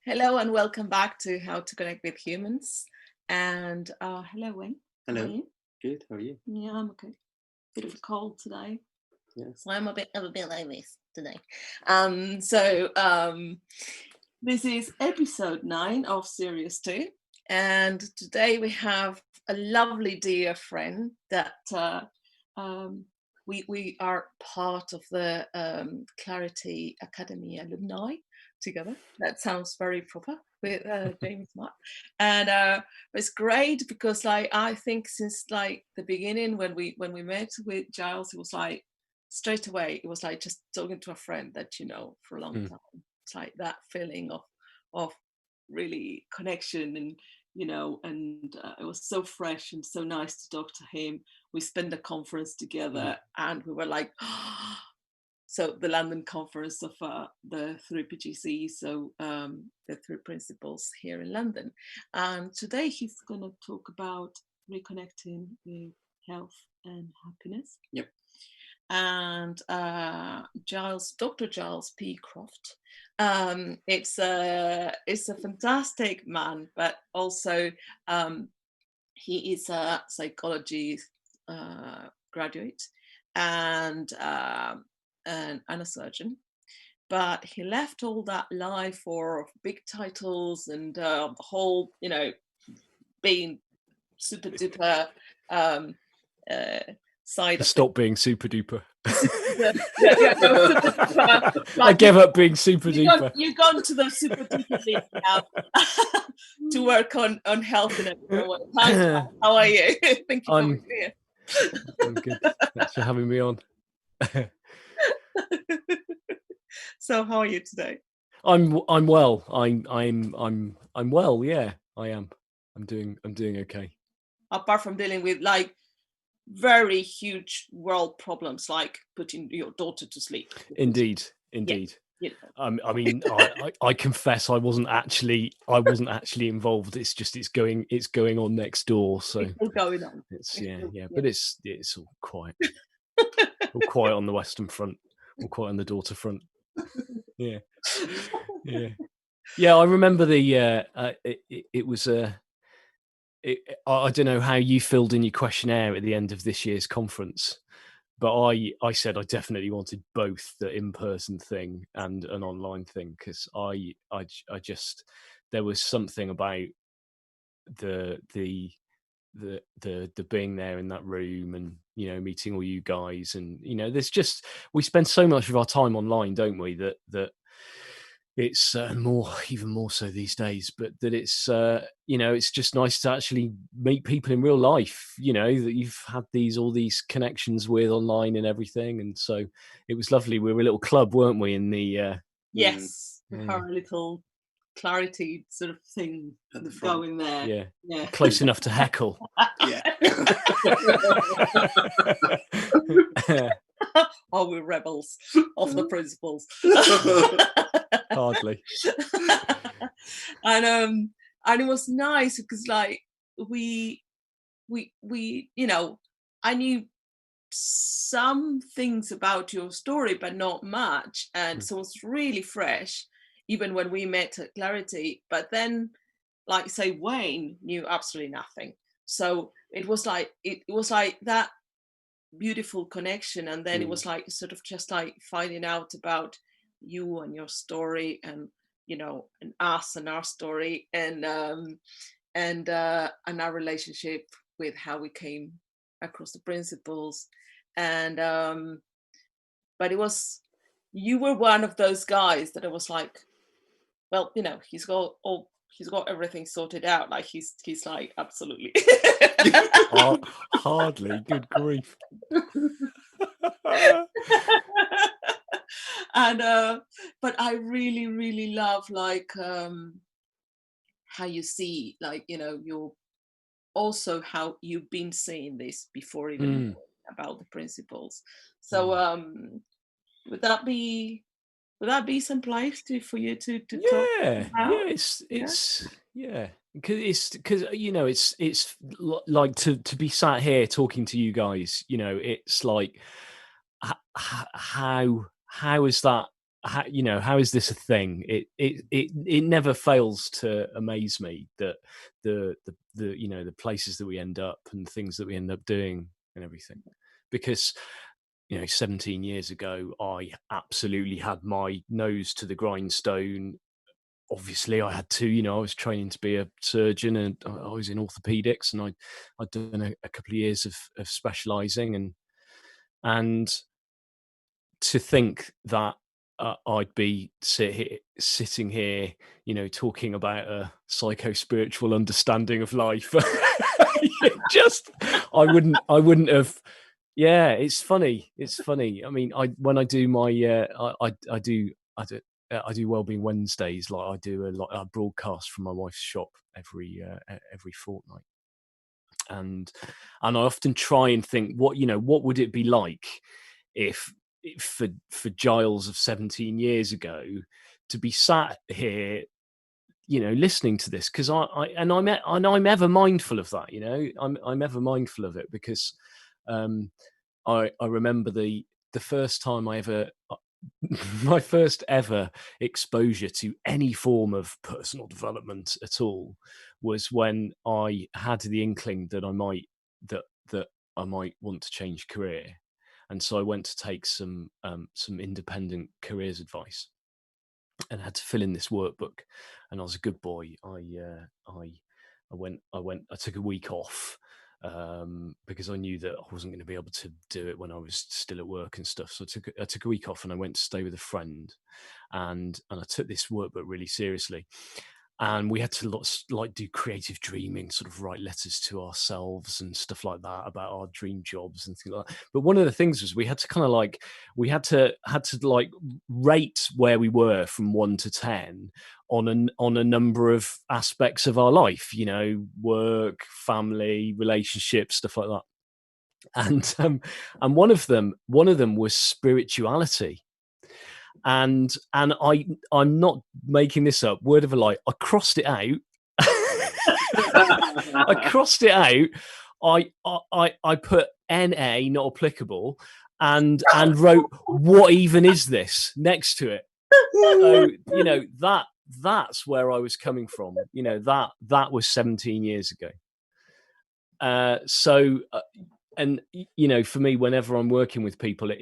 Hello and welcome back to How to Connect with Humans. And hello, Wayne. Hello. How are you? Good. How are you? Yeah, I'm okay. Bit of a cold today. Yeah. So I'm a bit like this today. This is episode 9 of series 2. And today we have a lovely dear friend that we are part of the Clarity Academy alumni together. That sounds very proper with James Mark. And it's great because I think since the beginning when we met with Giles, it was straight away it was just talking to a friend that you know for a long time. It's like that feeling of really connection and it was so fresh and so nice to talk to him. We spent a conference together and we were like so the London conference of the 3PGC, so the 3 principles here in London. And today he's going to talk about reconnecting with health and happiness. Yep. And Dr. Giles P Croft. It's a fantastic man, but also he is a psychology graduate and a surgeon, but he left all that life for big titles and the whole, being super duper side. Stop being super duper. Super I gave up being super duper. You've gone to the super duper league now to work on health and everything. How are you? Thank you for being here. I'm good. Thanks for having me on. So how are you today? I'm well. I'm well. Yeah, I am. I'm doing okay. Apart from dealing with very huge world problems like putting your daughter to sleep. Indeed. Yeah. I mean, I confess I wasn't actually involved. It's just it's going on next door. So it's still going on. It's but it's all quiet. All quiet on the Western Front. All quiet on the daughter front. Yeah. I remember it was I don't know how you filled in your questionnaire at the end of this year's conference, but I said I definitely wanted both the in-person thing and an online thing because I just there was something about the being there in that room and meeting all you guys and there's just we spend so much of our time online, don't we, that it's even more so these days, but that it's it's just nice to actually meet people in real life, that you've had all these connections with online and everything. And so it was lovely. We were a little club, weren't we, in the yes, our little Clarity sort of thing at the front. Going there. Yeah. Close enough to heckle. Yeah. Oh, we're rebels of the principles. Hardly. And it was nice because we I knew some things about your story but not much, and so it's really fresh even when we met at Clarity. But then say Wayne knew absolutely nothing, so it was like that beautiful connection. And then it was sort of just finding out about you and your story and and us and our story and our relationship with how we came across the principles. And but you were one of those guys that I was like, well, he's got everything sorted out. He's absolutely. Hardly. Good grief. And but I really, really love how you see you're also how you've been saying this before even about the principles. So would that be some place for you to talk about? Because it's like to be sat here talking to you guys, it's like how is that how is this a thing? It never fails to amaze me that the the places that we end up and things that we end up doing and everything, because 17 years ago, I absolutely had my nose to the grindstone. Obviously, I had to, I was training to be a surgeon, and I was in orthopedics, and I'd done a couple of years of specialising, and to think that I'd be sitting here, talking about a psycho-spiritual understanding of life. Just, I wouldn't have. Yeah, it's funny. It's funny. I mean, when I do my, I do Wellbeing Wednesdays. Like I do a broadcast from my wife's shop every fortnight, and I often try and think what would it be like if for Giles of 17 years ago to be sat here, listening to this, because I'm ever mindful of that. I'm ever mindful of it, because I remember the first time I ever my first ever exposure to any form of personal development at all was when I had the inkling that I might want to change career, and so I went to take some independent careers advice, and had to fill in this workbook. And I was a good boy. I took a week off, because I knew that I wasn't going to be able to do it when I was still at work and stuff. So I took a week off, and I went to stay with a friend, and I took this workbook really seriously. And we had to do creative dreaming, sort of write letters to ourselves and stuff like that about our dream jobs and things like that. But one of the things was we had to rate where we were from 1 to 10 on a number of aspects of our life, work, family, relationships, stuff like that. And one of them was spirituality. And I'm not making this up, word of a lie, I crossed it out. I crossed it out. I put NA, not applicable, and wrote, what even is this, next to it. So that's where I was coming from. That was 17 years ago. And for me, whenever I'm working with people,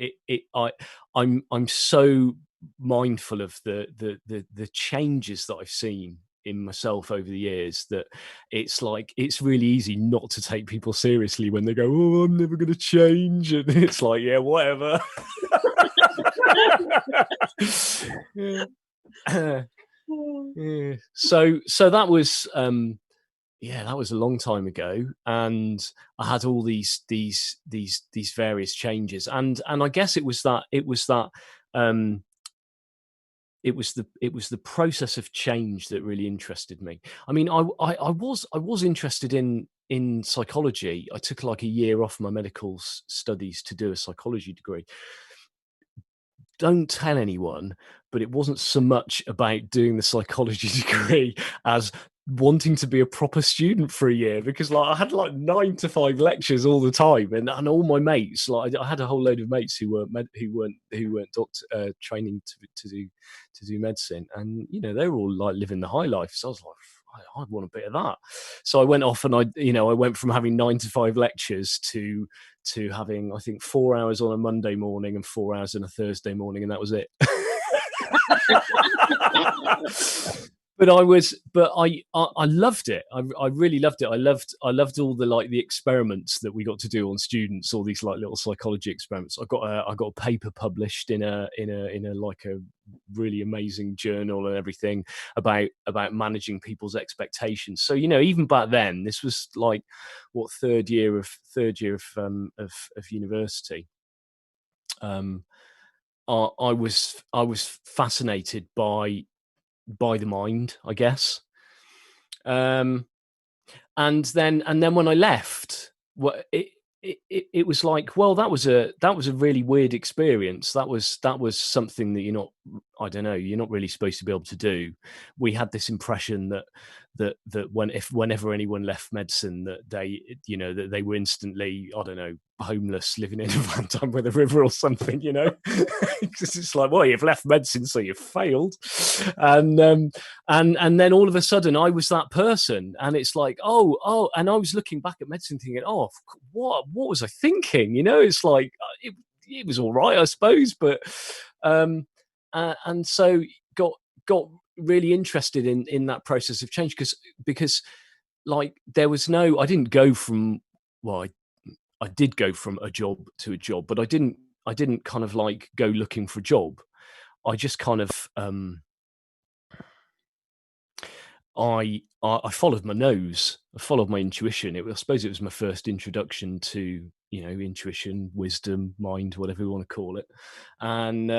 I'm so mindful of the changes that I've seen in myself over the years, that it's really easy not to take people seriously when they go, oh, I'm never going to change, and it's like, yeah, whatever. Yeah. Yeah. So that was that was a long time ago, and I had all these various changes, and I guess it was the process of change that really interested me. I mean, I was interested in psychology. I took like a year off my medical studies to do a psychology degree. Don't tell anyone, but it wasn't so much about doing the psychology degree as wanting to be a proper student for a year, because I had 9 to 5 lectures all the time, and all my mates, I had a whole load of mates who weren't doctor training to do medicine, and they were all living the high life. So I was like, I want a bit of that. So I went off, and I went from having 9 to 5 lectures to having, I think, 4 hours on a Monday morning and 4 hours on a Thursday morning, and that was it. But I loved it. I really loved it. I loved all the experiments that we got to do on students, all these little psychology experiments. I got a paper published in a really amazing journal and everything about managing people's expectations. So even back then, this was third year of university. I was fascinated by the mind, I guess. And then when I left, it was like, well, that was a really weird experience. That was something that you're not really supposed to be able to do. We had this impression that whenever anyone left medicine, that they were instantly, I don't know, homeless, living in a van down by the river or something, because it's like, well, you've left medicine, so you've failed. And then all of a sudden I was that person, and it's like, and I was looking back at medicine thinking, what was I thinking? It's like, it was all right, I suppose, but and so got really interested in that process of change, because like I didn't go from, well, I did go from a job to a job, but I didn't kind of like go looking for a job. I just kind of I followed my nose. I followed my intuition. I suppose it was my first introduction to intuition, wisdom, mind, whatever you want to call it, and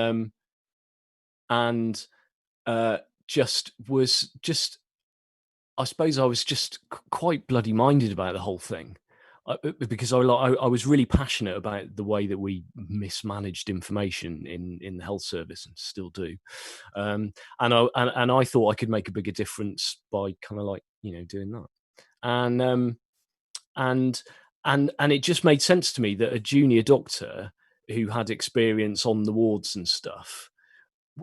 I suppose I was just quite bloody minded about the whole thing, because I was really passionate about the way that we mismanaged information in the health service, and still do. And I thought I could make a bigger difference by kind of like doing that. And it just made sense to me that a junior doctor who had experience on the wards and stuff,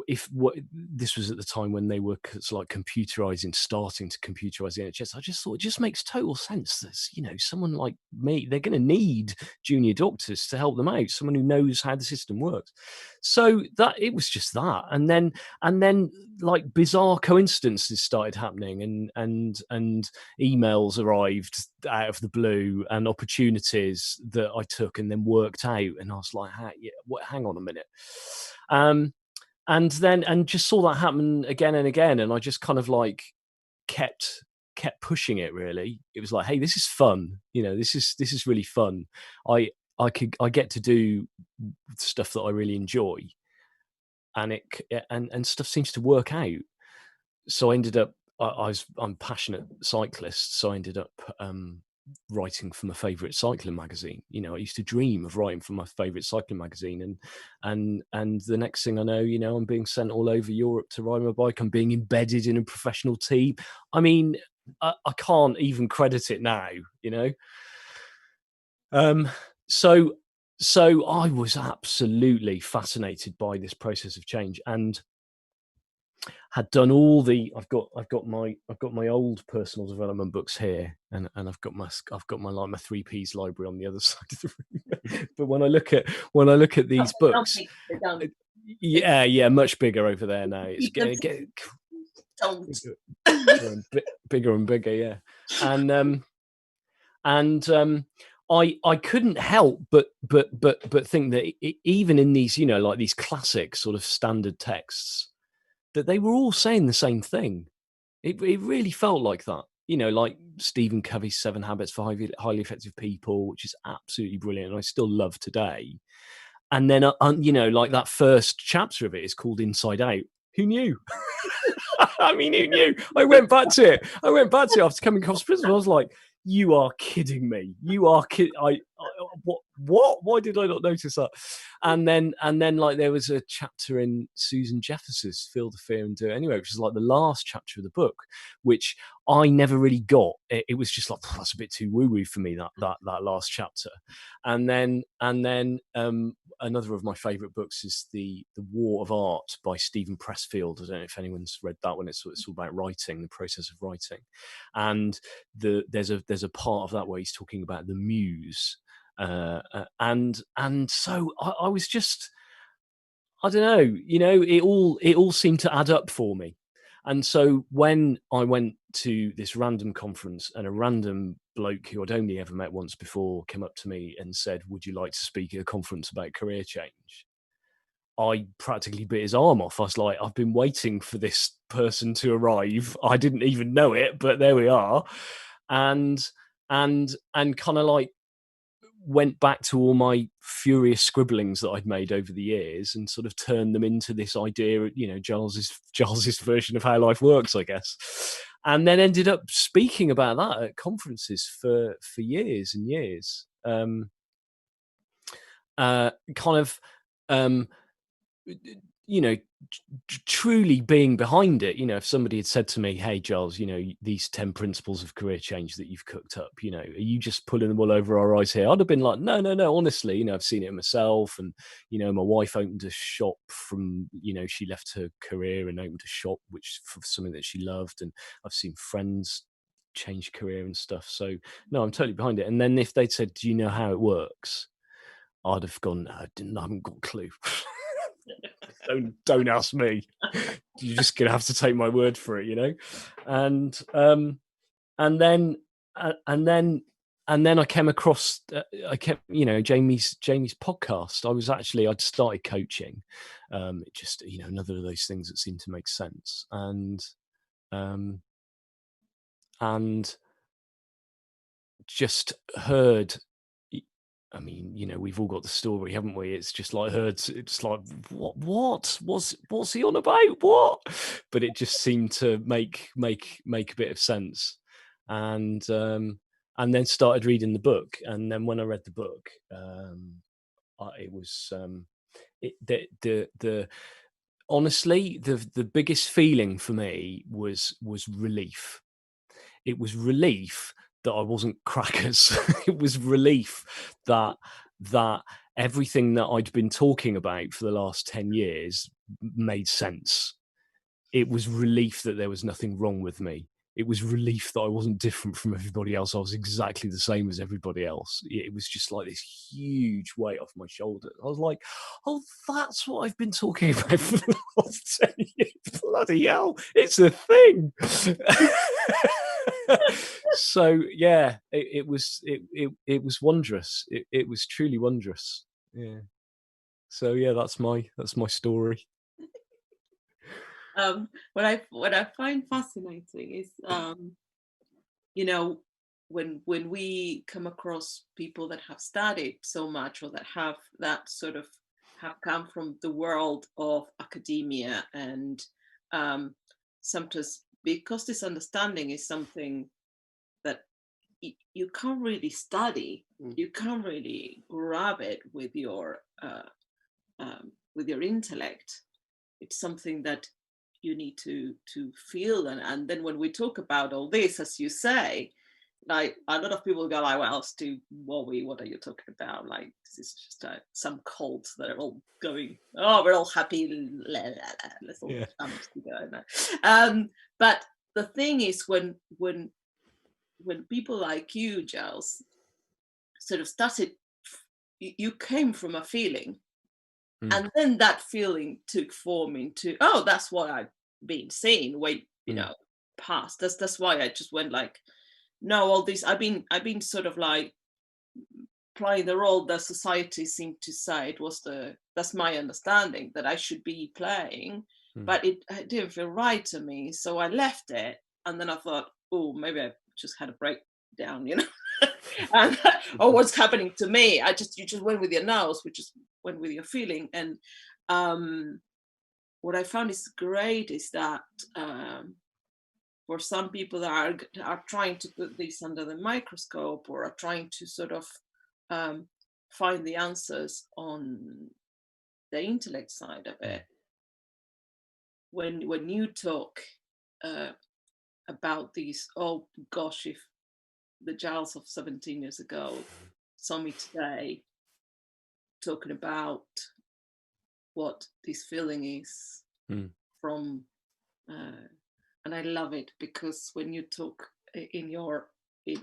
this was at the time when they were starting to computerize the NHS. I just thought it just makes total sense that someone like me, they're going to need junior doctors to help them out, someone who knows how the system works. So that it was just that, and then like bizarre coincidences started happening, and emails arrived out of the blue, and opportunities that I took and then worked out, and I was like, hang on a minute. And just saw that happen again and again, and I just kind of like kept pushing it. Really, it was like, hey, this is fun. This is really fun. I get to do stuff that I really enjoy, and and stuff seems to work out. So I ended up, I'm a passionate cyclist, so I ended up writing for my favorite cycling magazine. I used to dream of writing for my favorite cycling magazine, and the next thing I know, I'm being sent all over Europe to ride my bike. I'm being embedded in a professional team. I mean, I can't even credit it now. So I was absolutely fascinated by this process of change, and had done all I've got my old personal development books here, and I've got my like my 3Ps library on the other side of the room. But when I look at these books, yeah, much bigger over there now. It's getting bigger and bigger, yeah. And I couldn't help but think that even in these like these classic sort of standard texts, that they were all saying the same thing. It really felt like that. Like Stephen Covey's 7 Habits for Highly Effective People, which is absolutely brilliant, and I still love today. And then, like that first chapter of it is called Inside Out. Who knew? I mean, who knew? I went back to it after coming across prison. I was like, you are kidding me. You are kidding. What? Why did I not notice that? And then like there was a chapter in Susan Jeffers' Feel the Fear and Do It Anyway, which is like the last chapter of the book, which I never really got. It was just like, that's a bit too woo-woo for me, that last chapter. And then another of my favorite books is the War of Art by Stephen Pressfield. I don't know if anyone's read that one. It's all about writing, the process of writing, and there's a part of that where he's talking about the muse, and so I was just, I don't know, it all seemed to add up for me. And so when I went to this random conference, and a random bloke who I'd only ever met once before came up to me and said, would you like to speak at a conference about career change? I practically bit his arm off. I was like, I've been waiting for this person to arrive. I didn't even know it, but there we are. And kind of like went back to all my furious scribblings that I'd made over the years and sort of turned them into this idea, Giles's version of how life works, I guess. And then ended up speaking about that at conferences for years and years. you know, truly being behind it. You know, if somebody had said to me, "Hey, Giles, you know, these 10 principles of career change that you've cooked up, you know, are you just pulling them all over our eyes here?" I'd have been like, "No, no, no. Honestly, you know, I've seen it myself, and you know, my wife opened a shop from, you know, she left her career and opened a shop which for something that she loved, and I've seen friends change career and stuff. So no, I'm totally behind it." And then if they'd said, "Do you know how it works?" I'd have gone, "No, I haven't got a clue." Don't ask me. You're just gonna have to take my word for it, you know. And and then and then and then I came across I kept, you know, Jamie's podcast. I'd started coaching. It just, you know, another of those things that seemed to make sense. Um and just heard, I mean, you know, we've all got the story, haven't we? It's just like it's like, what's he on about? What? But it just seemed to make a bit of sense. And then started reading the book. And then when I read the book, it was the honestly, the biggest feeling for me was relief. It was relief that I wasn't crackers. It was relief that everything that I'd been talking about for the last 10 years made sense. It was relief that there was nothing wrong with me. It was relief that I wasn't different from everybody else. I was exactly the same as everybody else. It was just like this huge weight off my shoulders. I was like, "Oh, that's what I've been talking about for the last 10 years. Bloody hell, it's a thing." So yeah, it was wondrous. It was truly wondrous. Yeah. So yeah, that's my story. What I find fascinating is, you know, when we come across people that have studied so much, or that have that sort of have come from the world of academia, and sometimes because this understanding is something that you can't really study, you can't really grab it with your intellect. It's something that you need to feel, and then when we talk about all this, as you say, like a lot of people go like, "Well, Stu, what are you talking about? Like, this is just some cults that are all going, oh, we're all happy, let's all Yeah. dance together." But the thing is, when people like you, Giles, sort of started, you came from a feeling, and then that feeling took form into, oh, that's what I've been seeing way, you know, past. That's why I just went like, no, all this I've been sort of like playing the role that society seemed to say it was that's my understanding that I should be playing, but it didn't feel right to me, so I left it. And then I thought, oh, maybe I just had a breakdown, you know. And or what's happening to me? You just went with your nose, which just went with your feeling. And what I found is great is that for some people that are trying to put this under the microscope, or are trying to sort of find the answers on the intellect side of it, when you talk about these, oh gosh, if the Giles of 17 years ago saw me today talking about what this feeling is from, and I love it, because when you talk in your what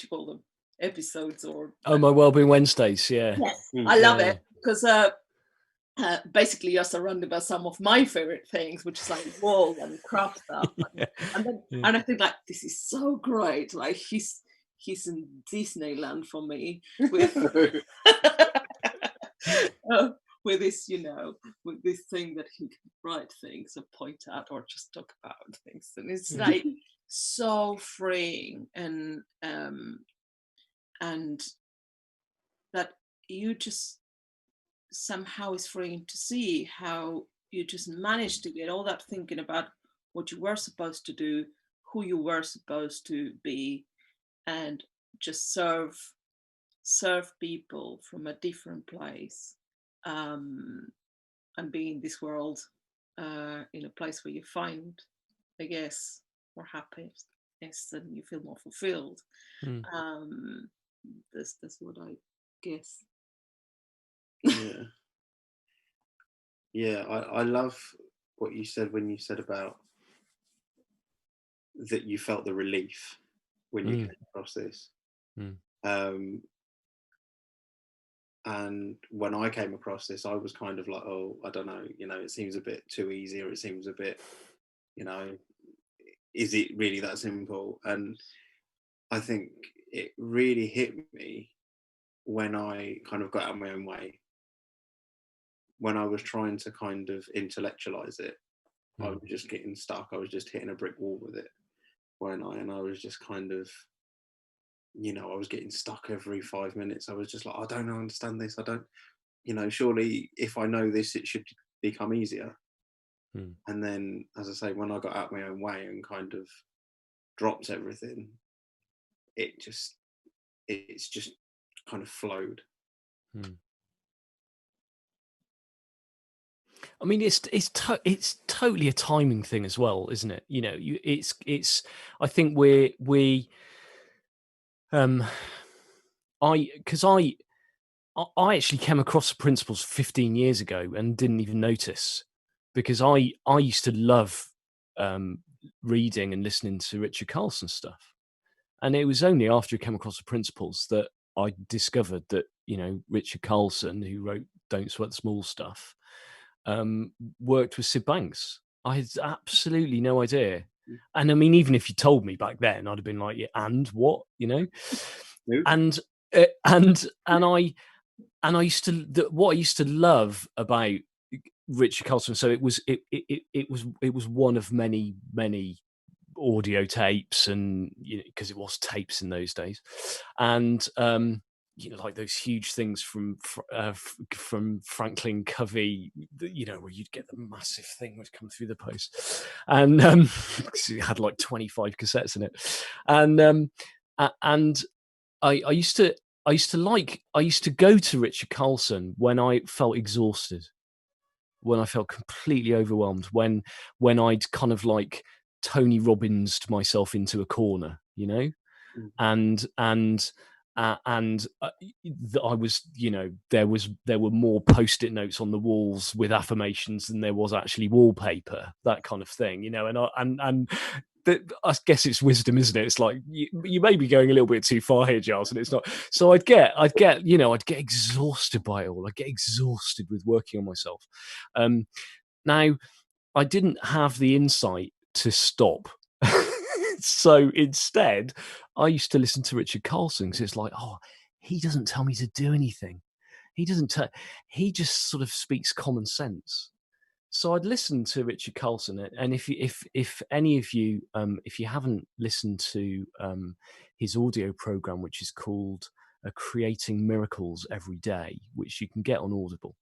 you call them, episodes, or My Wellbeing Wednesdays, yeah. yes, I love it, because basically you're surrounded by some of my favorite things, which is like wool and craft stuff, and I think like, this is so great. Like, he's in Disneyland for me with with this, you know, with this thing that he can write things and point out, or just talk about things, and it's like so freeing. And that you just somehow is freeing to see how you just managed to get all that thinking about what you were supposed to do, who you were supposed to be, and just serve people from a different place. and be in this world in a place where you find, I guess, more happiness and you feel more fulfilled. Mm. That's what I guess. Yeah. Yeah, I love what you said when you said about that you felt the relief when you came across this. And when I came across this, I was kind of like, oh, I don't know, it seems a bit too easy, or it seems a bit, is it really that simple? And I think it really hit me when I kind of got out of my own way. When I was trying to kind of intellectualize it, I was just getting stuck. I was just hitting a brick wall with it, weren't I? And I was just kind of, I was getting stuck every 5 minutes. I was just like, I don't understand this. I don't, surely if I know this, it should become easier. And then, as I say, when I got out my own way and kind of dropped everything, it's just kind of flowed. I mean, it's totally a timing thing as well, isn't it? I think I actually came across the principles 15 years ago and didn't even notice, because I used to love reading and listening to Richard Carlson stuff. And it was only after I came across the principles that I discovered that, Richard Carlson, who wrote Don't Sweat the Small Stuff, worked with Sid Banks. I had absolutely no idea. And I mean, even if you told me back then, I'd have been like, yeah, and what, And I used to, what I used to love about Richard Carlson. So it was one of many audio tapes, and because it was tapes in those days, and like those huge things from Franklin Covey, where you'd get the massive thing would come through the post, and it had like 25 cassettes in it, and I used to go to Richard Carlson when I felt exhausted, when I felt completely overwhelmed, when I'd kind of like Tony Robbins myself into a corner, and I was, there were more post-it notes on the walls with affirmations than there was actually wallpaper, that kind of thing, and I guess it's wisdom, isn't it? It's like you may be going a little bit too far here, Giles, and it's not. So I'd get exhausted by it all. I'd get exhausted with working on myself. Now, I didn't have the insight to stop. So instead, I used to listen to Richard Carlson, because it's like, oh, he doesn't tell me to do anything. He just sort of speaks common sense. So I'd listen to Richard Carlson, and if any of you, if you haven't listened to his audio program, which is called Creating Miracles Every Day, which you can get on Audible,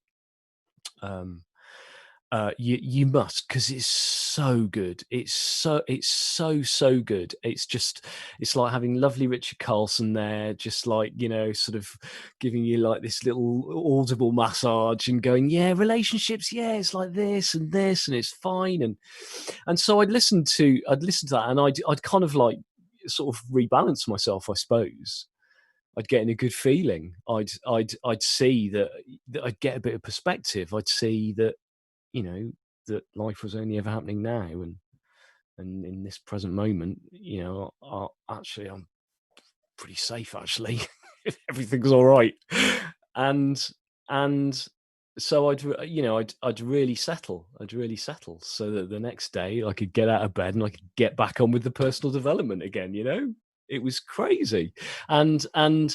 you must, because it's so good. It's so good. It's like having lovely Richard Carlson there, just like, sort of giving you like this little audible massage and going, yeah, relationships, yeah, it's like this and it's fine. And so I'd listen to that, and I'd kind of like sort of rebalance myself, I suppose. I'd get in a good feeling. I'd see that I'd get a bit of perspective. I'd see that, that life was only ever happening now, and in this present moment, actually I'm pretty safe, actually. Everything's all right. And so I'd really settle. So that the next day I could get out of bed and I could get back on with the personal development again. It was crazy. And I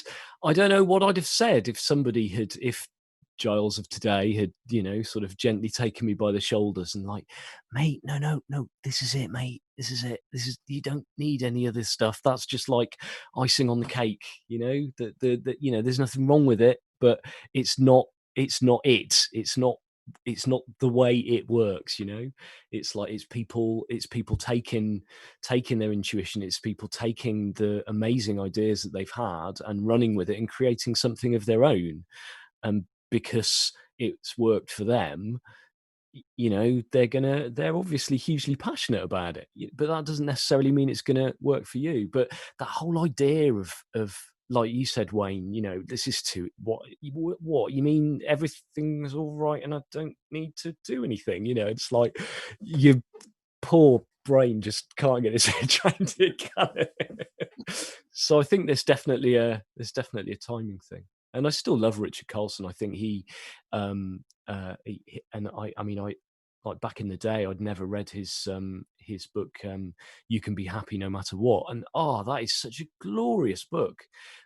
don't know what I'd have said if Giles of today had, sort of gently taken me by the shoulders and like, mate, no, this is it, mate. This is it. You don't need any of this stuff. That's just like icing on the cake, there's nothing wrong with it, but it's not the way it works. It's like, it's people taking their intuition. It's people taking the amazing ideas that they've had and running with it and creating something of their own. Because it's worked for them, you know, they're obviously hugely passionate about it, but that doesn't necessarily mean it's gonna work for you. But that whole idea of like you said, Wayne, you know, this is too what you mean everything's all right and I don't need to do anything, you know? It's like your poor brain just can't get its head trained together. So I think there's definitely a timing thing. And I still love Richard Carlson. I think I mean, I like back in the day, I'd never read his book, You Can Be Happy No Matter What. And that is such a glorious book.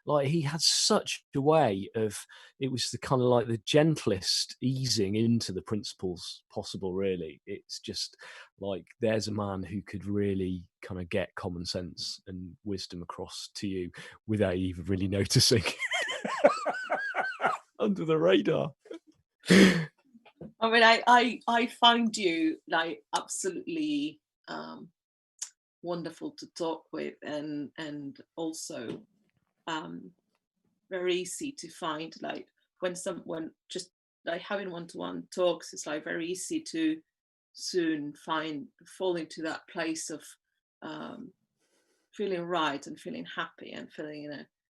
Like he had such a way of, it was the kind of like the gentlest easing into the principles possible, really. It's just like, there's a man who could really kind of get common sense and wisdom across to you without you even really noticing. Under the radar. I mean, I find you like absolutely wonderful to talk with, and also very easy to find. Like when someone just like having one-to-one talks, it's like very easy to soon fall into that place of feeling right and feeling happy and feeling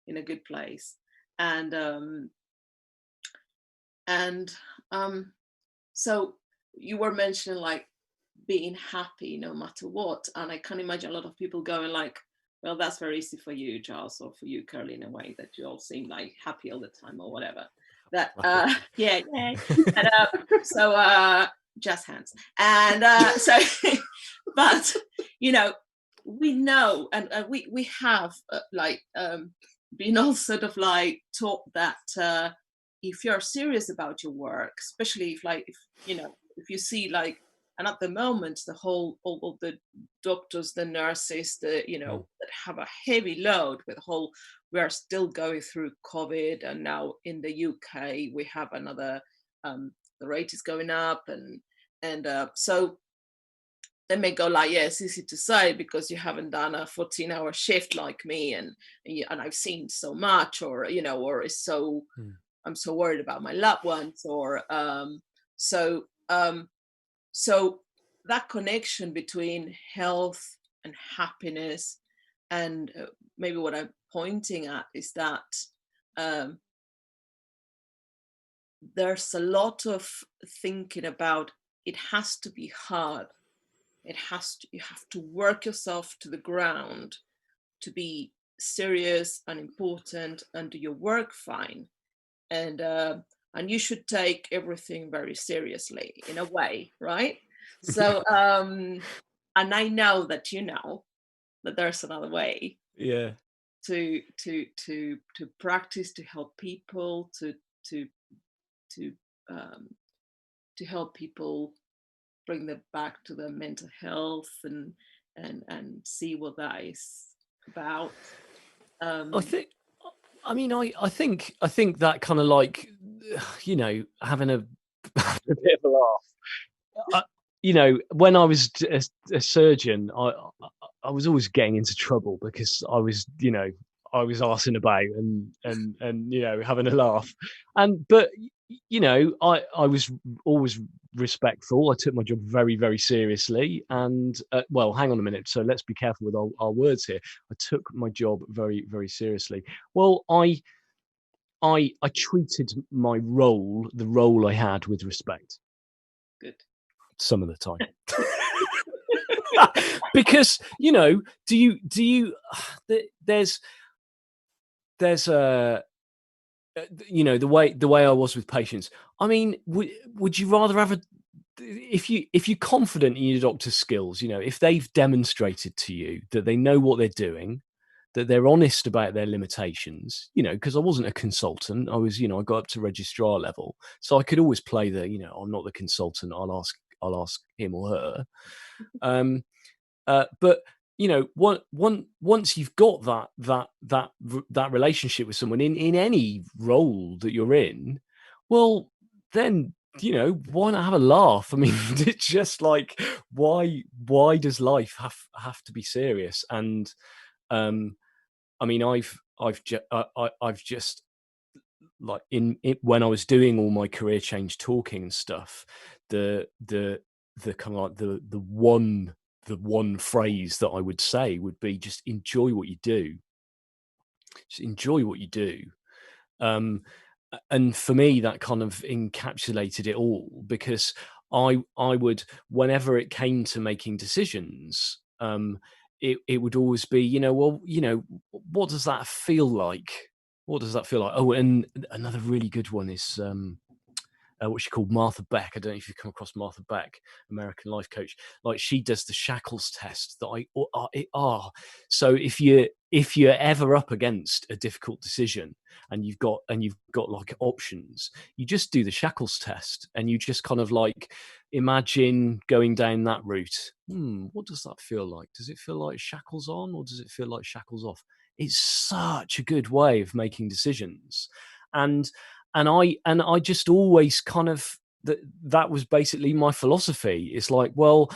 in a good place. So you were mentioning like being happy no matter what, and I can imagine a lot of people going like, well, that's very easy for you, Giles, or for you, Curly, in a way that you all seem like happy all the time or whatever. That yeah. And, so just hands. And so but you know, we know, and we have been all sort of like taught that if you're serious about your work, especially if you see like, and at the moment all the doctors, the nurses, that have a heavy load with we are still going through COVID, and now in the UK we have another the rate is going up, and so they may go like, yeah, it's easy to say because you haven't done a 14-hour shift like me, and I've seen so much, or it's so I'm so worried about my loved ones, or so that connection between health and happiness, and maybe what I'm pointing at is that there's a lot of thinking about it has to be hard. You have to work yourself to the ground to be serious and important and do your work fine. And you should take everything very seriously in a way, right? So and I know that that there's another way. Yeah. To practice, to help people, to help people bring them back to their mental health and see what that is about. I think that kind of like, having a bit of a laugh. When I was a surgeon, I was always getting into trouble because I was arsing about and having a laugh, but I was always respectful. I took my job very, very seriously, and well, hang on a minute. So let's be careful with our words here. I took my job very, very seriously. Well, I treated my role, the role I had, with respect. Good. Some of the time. Because do you there's a the way I was with patients. I mean, would you rather have if you're confident in your doctor's skills, if they've demonstrated to you that they know what they're doing, that they're honest about their limitations, because I wasn't a consultant. I was, I got up to registrar level, so I could always play I'm not the consultant. I'll ask him or her. But once you've got that relationship with someone in any role that you're in, well, then why not have a laugh? I mean, it's just like, why does life have to be serious? And I mean, I've just like in it when I was doing all my career change talking and stuff, the kind of like the one phrase that I would say would be just enjoy what you do. Just enjoy what you do. And for me, that kind of encapsulated it all, because I would, whenever it came to making decisions, it would always be, well, what does that feel like? What does that feel like? Oh, and another really good one is what she called Martha Beck. I don't know if you've come across Martha Beck, American life coach. Like, she does the shackles test that so if you're ever up against a difficult decision and you've got like options, you just do the shackles test and you just kind of like imagine going down that route. What does that feel like? Does it feel like shackles on, or does it feel like shackles off? It's such a good way of making decisions. And I just always kind of, that was basically my philosophy. It's like, well,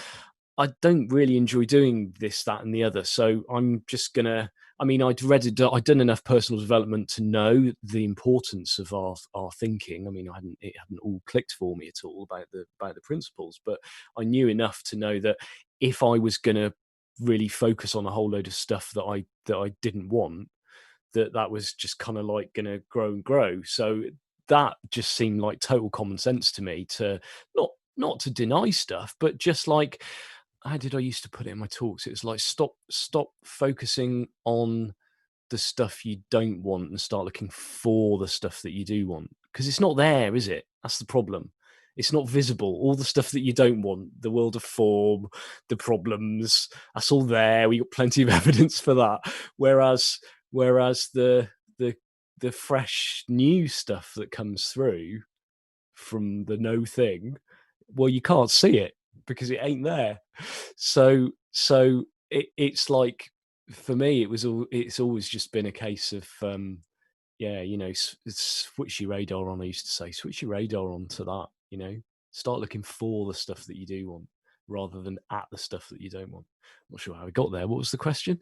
I don't really enjoy doing this, that, and the other, so I'm just gonna. I mean, I'd done enough personal development to know the importance of our thinking. I mean, it hadn't all clicked for me at all about the principles, but I knew enough to know that if I was gonna really focus on a whole load of stuff that I didn't want, that was just kind of like going to grow and grow. So that just seemed like total common sense to me, to not to deny stuff, but just like, how did I used to put it in my talks? It was like, stop focusing on the stuff you don't want and start looking for the stuff that you do want, because it's not there, is it? That's the problem. It's not visible. All the stuff that you don't want, the world of form, the problems, that's all there. We got plenty of evidence for that. Whereas the fresh new stuff that comes through from the no thing, well, you can't see it because it ain't there. So it's like, for me, it's always just been a case of switch your radar on. I used to say, switch your radar on to that. Start looking for the stuff that you do want rather than at the stuff that you don't want. I'm not sure how we got there. What was the question?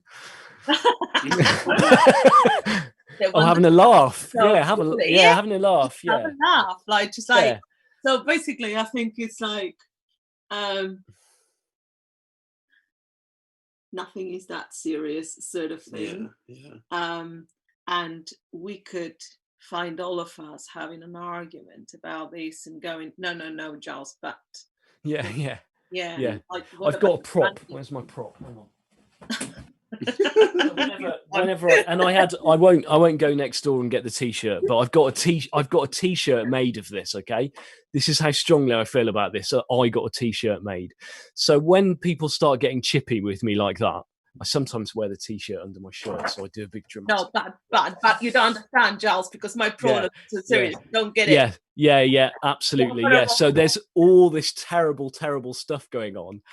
Oh, having a laugh. So, Yeah, having a laugh. Yeah, have a laugh. Like, just like, yeah. So basically, I think it's like nothing is that serious, sort of thing. Yeah. And we could find all of us having an argument about this and going, no, Giles, but yeah. Like, I've got a prop. Where's my prop? Hang on. whenever I won't go next door and get the t-shirt, but I've got a t-shirt made of this. Okay, this is how strongly I feel about this. I got a t-shirt made. So when people start getting chippy with me like that, I sometimes wear the t-shirt under my shirt, so I do a big dramatic. No, but you don't understand, Giles, because my problem is so serious. You don't get it. Yeah, absolutely. Yeah. So there's all this terrible stuff going on,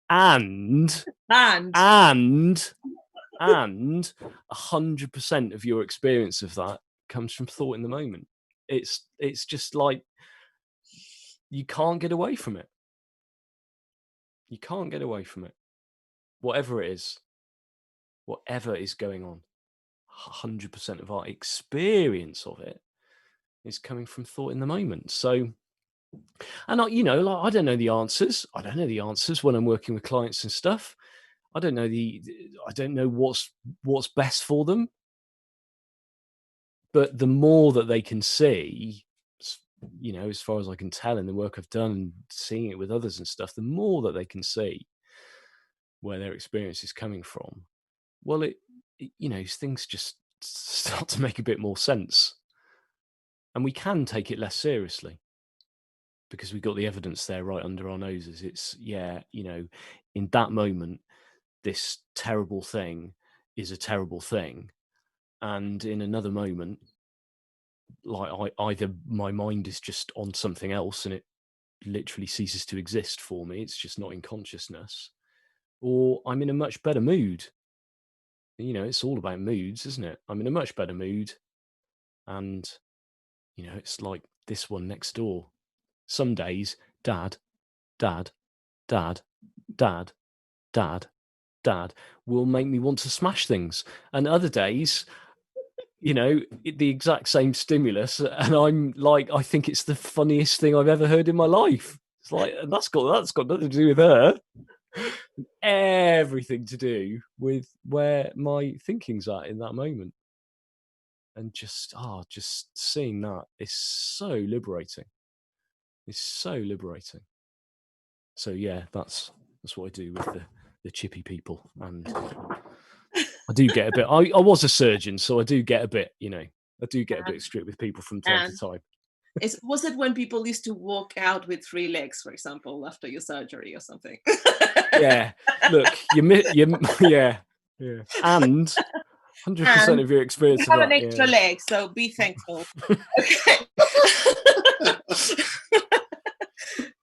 and 100% of your experience of that comes from thought in the moment. It's just like, you can't get away from it. You can't get away from it. Whatever is going on, 100% of our experience of it is coming from thought in the moment. So, and I don't know the answers. I don't know the answers when I'm working with clients and stuff. I don't know what's best for them. But the more that they can see, as far as I can tell in the work I've done and seeing it with others and stuff, the more that they can see where their experience is coming from, well, things just start to make a bit more sense. And we can take it less seriously because we've got the evidence there right under our noses. It's, in that moment, this terrible thing is a terrible thing. And in another moment, like, either my mind is just on something else and it literally ceases to exist for me, it's just not in consciousness, or I'm in a much better mood. It's all about moods, isn't it? I'm in a much better mood, and it's like this one next door. Some days, dad will make me want to smash things, and other days you know, the exact same stimulus, and I'm like, I think it's the funniest thing I've ever heard in my life. It's like, and that's got nothing to do with her. Everything to do with where my thinking's at in that moment. And just seeing that is so liberating. It's so liberating. So yeah, that's what I do with the chippy people. And I do get a bit, I was a surgeon, so I do get a bit, you know, I do get a bit strict with people from time to time. Was it when people used to walk out with 3 legs, for example, after your surgery or something? Yeah, look, yeah, and 100% of your experience you of have that, an extra leg, so be thankful. Okay.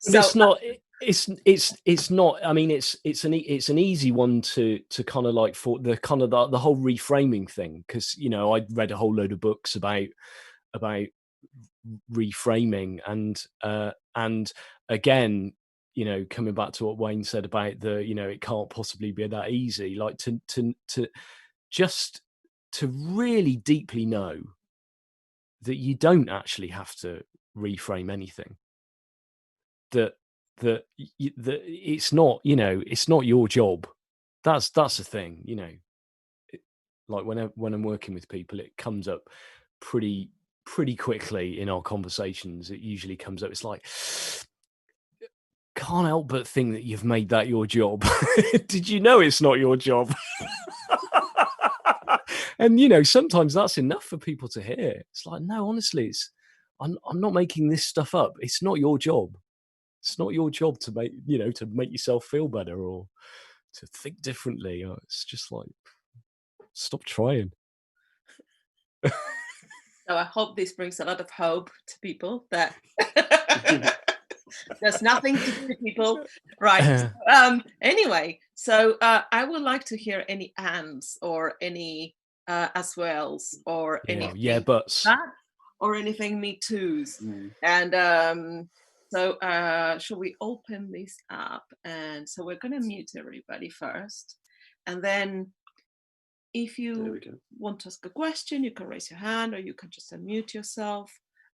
So it's not. It's not. I mean, it's an easy one to kind of like for the kind of the whole reframing thing, because you know I read a whole load of books about reframing, and again, you know, coming back to what Wayne said about you know, it can't possibly be that easy. Like to just to really deeply know that you don't actually have to reframe anything. That it's not, you know, it's not your job. That's the thing, you know. Like when I'm working with people, it comes up pretty quickly in our conversations. It usually comes up. It's like, can't help but think that you've made that your job. Did you know it's not your job? And you know, sometimes that's enough for people to hear. It's like, no, honestly, I'm not making this stuff up. It's not your job. It's not your job to make, you know, to make yourself feel better or to think differently. It's just like, stop trying. So I hope this brings a lot of hope to people that there's nothing to do, people. Right. Anyway, so I would like to hear any ands or any as wells or anything buts or anything me toos. And so shall we open this up? And so we're going to mute everybody first, and then if you want to ask a question, you can raise your hand or you can just unmute yourself.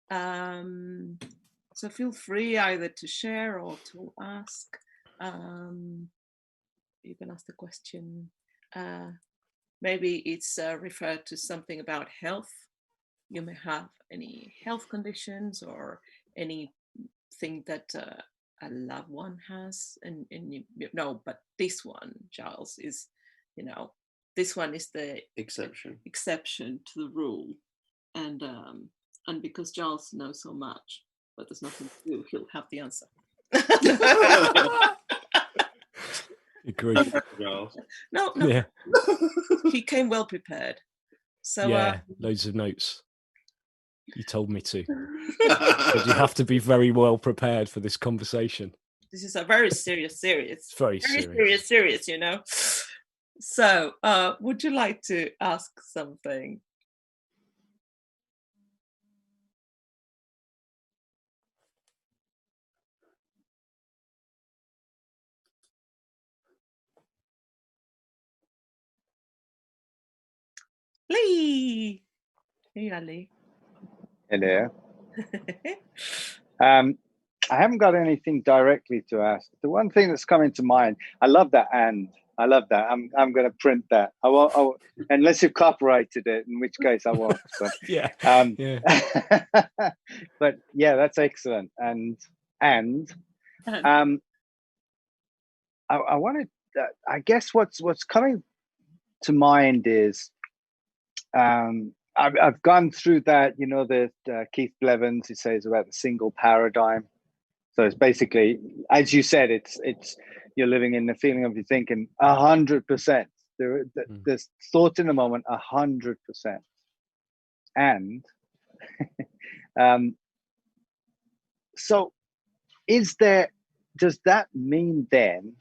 So feel free either to share or to ask. You can ask the question. Maybe it's referred to something about health. You may have any health conditions or anything that a loved one has. And you know, but this one, Giles, is, you know, this one is the exception to the rule, and because Giles knows so much, but there's nothing to do, he'll have the answer. Agree. No. Yeah. He came well prepared. So yeah, loads of notes. You told me to. But you have to be very well prepared for this conversation. This is a very serious. It's very serious, you know. So, would you like to ask something? Lee! Hey, Lee. Hello. I haven't got anything directly to ask. The one thing that's coming to mind, I love that, and I love that. I'm going to print that. I won't, unless you've copyrighted it, in which case I won't. But, yeah. But yeah, that's excellent. And I wanted. I guess what's coming to mind is I've gone through that. You know, the Keith Blevins, he says about the single paradigm. So it's basically, as you said, it's you're living in the feeling of you thinking 100%. There's thought in the moment 100%, and so does that mean then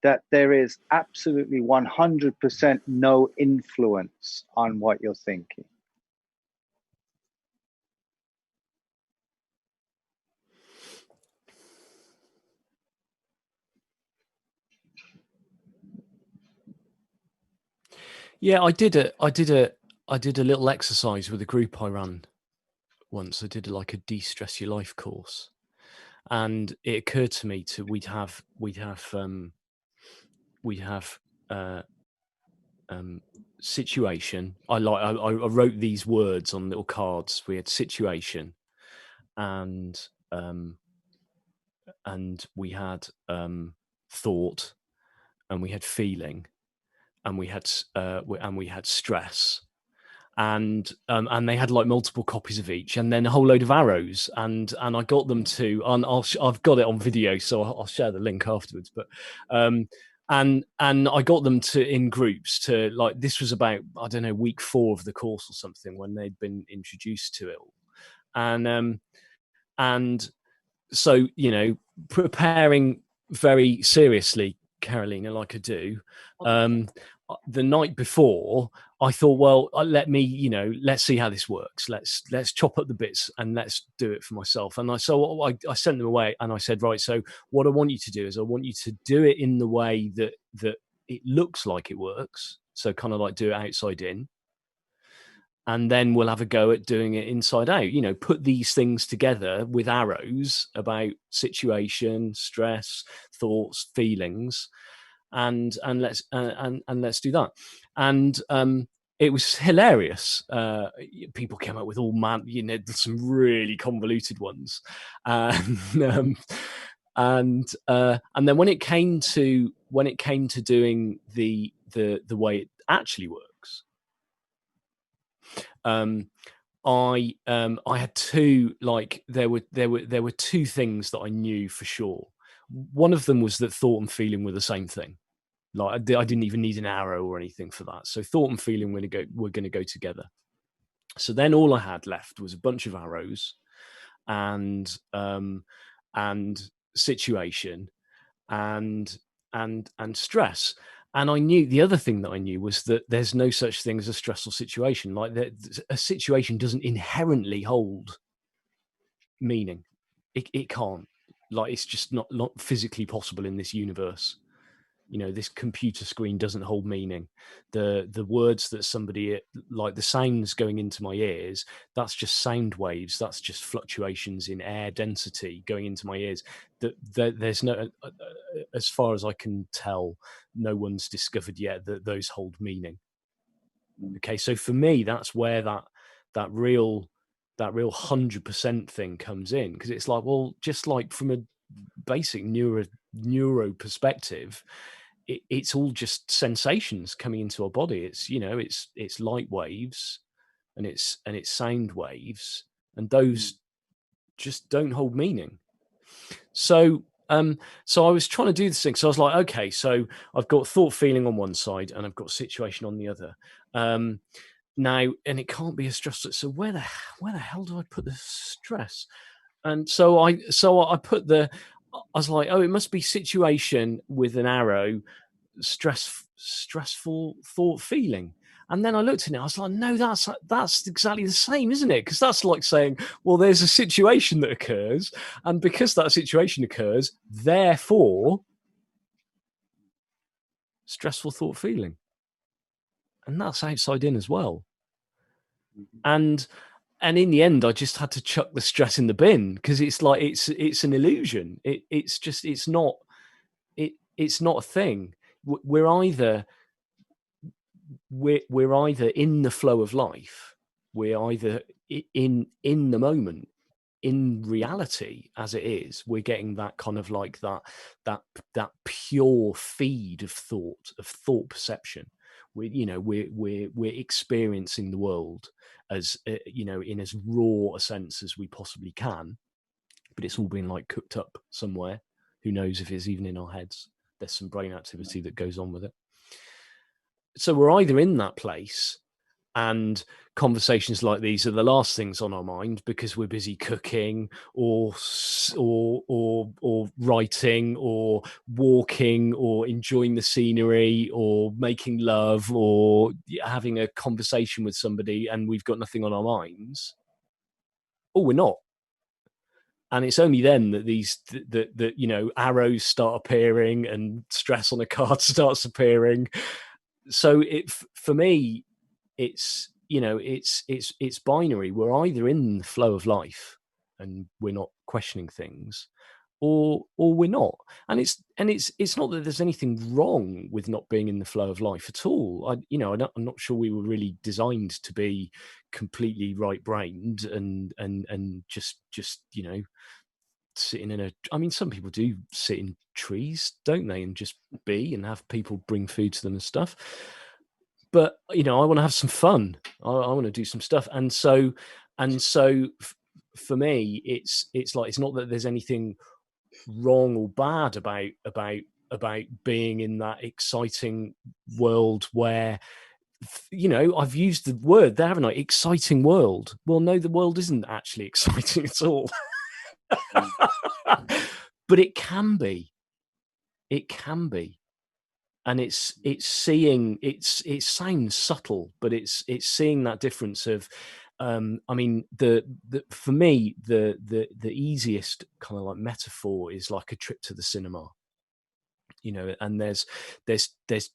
that there is absolutely 100% no influence on what you're thinking? Yeah, I did I did a little exercise with a group I ran once. I did like a de-stress your life course, and it occurred to me we'd have situation. I wrote these words on little cards. We had situation, and we had thought, and we had feeling, and we had stress, and they had like multiple copies of each, and then a whole load of arrows, and I got them to, and I've got it on video, so I'll share the link afterwards. But and I got them to in groups to, like, this was about, I don't know, week 4 of the course or something, when they'd been introduced to it all, and so, you know, preparing very seriously, Carolina, like I do, the night before, I thought, well, let's see how this works. Let's chop up the bits and let's do it for myself. And I sent them away, and I said, right, so what I want you to do is I want you to do it in the way that it looks like it works. So kind of like do it outside in. And then we'll have a go at doing it inside out. You know, put these things together with arrows about situation, stress, thoughts, feelings, and let's do that. And it was hilarious. People came up with all some really convoluted ones, and then when it came to doing the way it actually works, I had two, like, there were two things that I knew for sure. One of them was that thought and feeling were the same thing. Like, I didn't even need an arrow or anything for that. So thought and feeling were going to go together. So then all I had left was a bunch of arrows, and situation, and stress. And I knew, the other thing that I knew was that there's no such thing as a stressful situation. Like, a situation doesn't inherently hold meaning. It can't. Like, it's just not physically possible in this universe. You know, this computer screen doesn't hold meaning. The words that somebody, like the sounds going into my ears, that's just sound waves. That's just fluctuations in air density going into my ears. There's no, as far as I can tell, no one's discovered yet that those hold meaning. Okay, so for me, that's where that real 100% thing comes in, because it's like, well, just like from a basic neuro perspective, it's all just sensations coming into our body. It's, you know, it's light waves, and it's sound waves, and those just don't hold meaning. So I was trying to do this thing. So I was like, okay, so I've got thought, feeling on one side, and I've got situation on the other. Now, and it can't be a stress. So where the hell do I put the stress? And so I put I was like, oh, it must be situation with an arrow, stressful thought, feeling. And then I looked at it, I was like, no, that's exactly the same, isn't it? Because that's like saying, well, there's a situation that occurs, and because that situation occurs, therefore, stressful thought, feeling. And that's outside in as well. And in the end, I just had to chuck the stress in the bin, because it's like, it's an illusion. It's not a thing. We're either in the flow of life, we're either in the moment, in reality as it is, we're getting that kind of like that pure feed of thought perception. We're experiencing the world as in as raw a sense as we possibly can, but it's all been like cooked up somewhere. Who knows if it's even in our heads? There's some brain activity that goes on with it. So we're either in that place, and conversations like these are the last things on our mind because we're busy cooking or writing or walking or enjoying the scenery or making love or having a conversation with somebody, and we've got nothing on our minds. Or we're not. And it's only then that arrows start appearing and stress on a card starts appearing. So for me, it's you know, it's binary. We're either in the flow of life and we're not questioning things, or we're not. And it's not that there's anything wrong with not being in the flow of life at all. I'm not sure we were really designed to be completely right-brained and just you know, sitting in I mean, some people do sit in trees, don't they, and just be and have people bring food to them and stuff. But you know, I want to have some fun. I want to do some stuff, and so for me, it's like, it's not that there's anything wrong or bad about being in that exciting world where, you know, I've used the word there, haven't I? Exciting world. Well, no, the world isn't actually exciting at all. But it can be. It can be. And it's seeing, it sounds subtle, but it's seeing that difference of, I mean, for me, the easiest kind of like metaphor is like a trip to the cinema, you know. And there's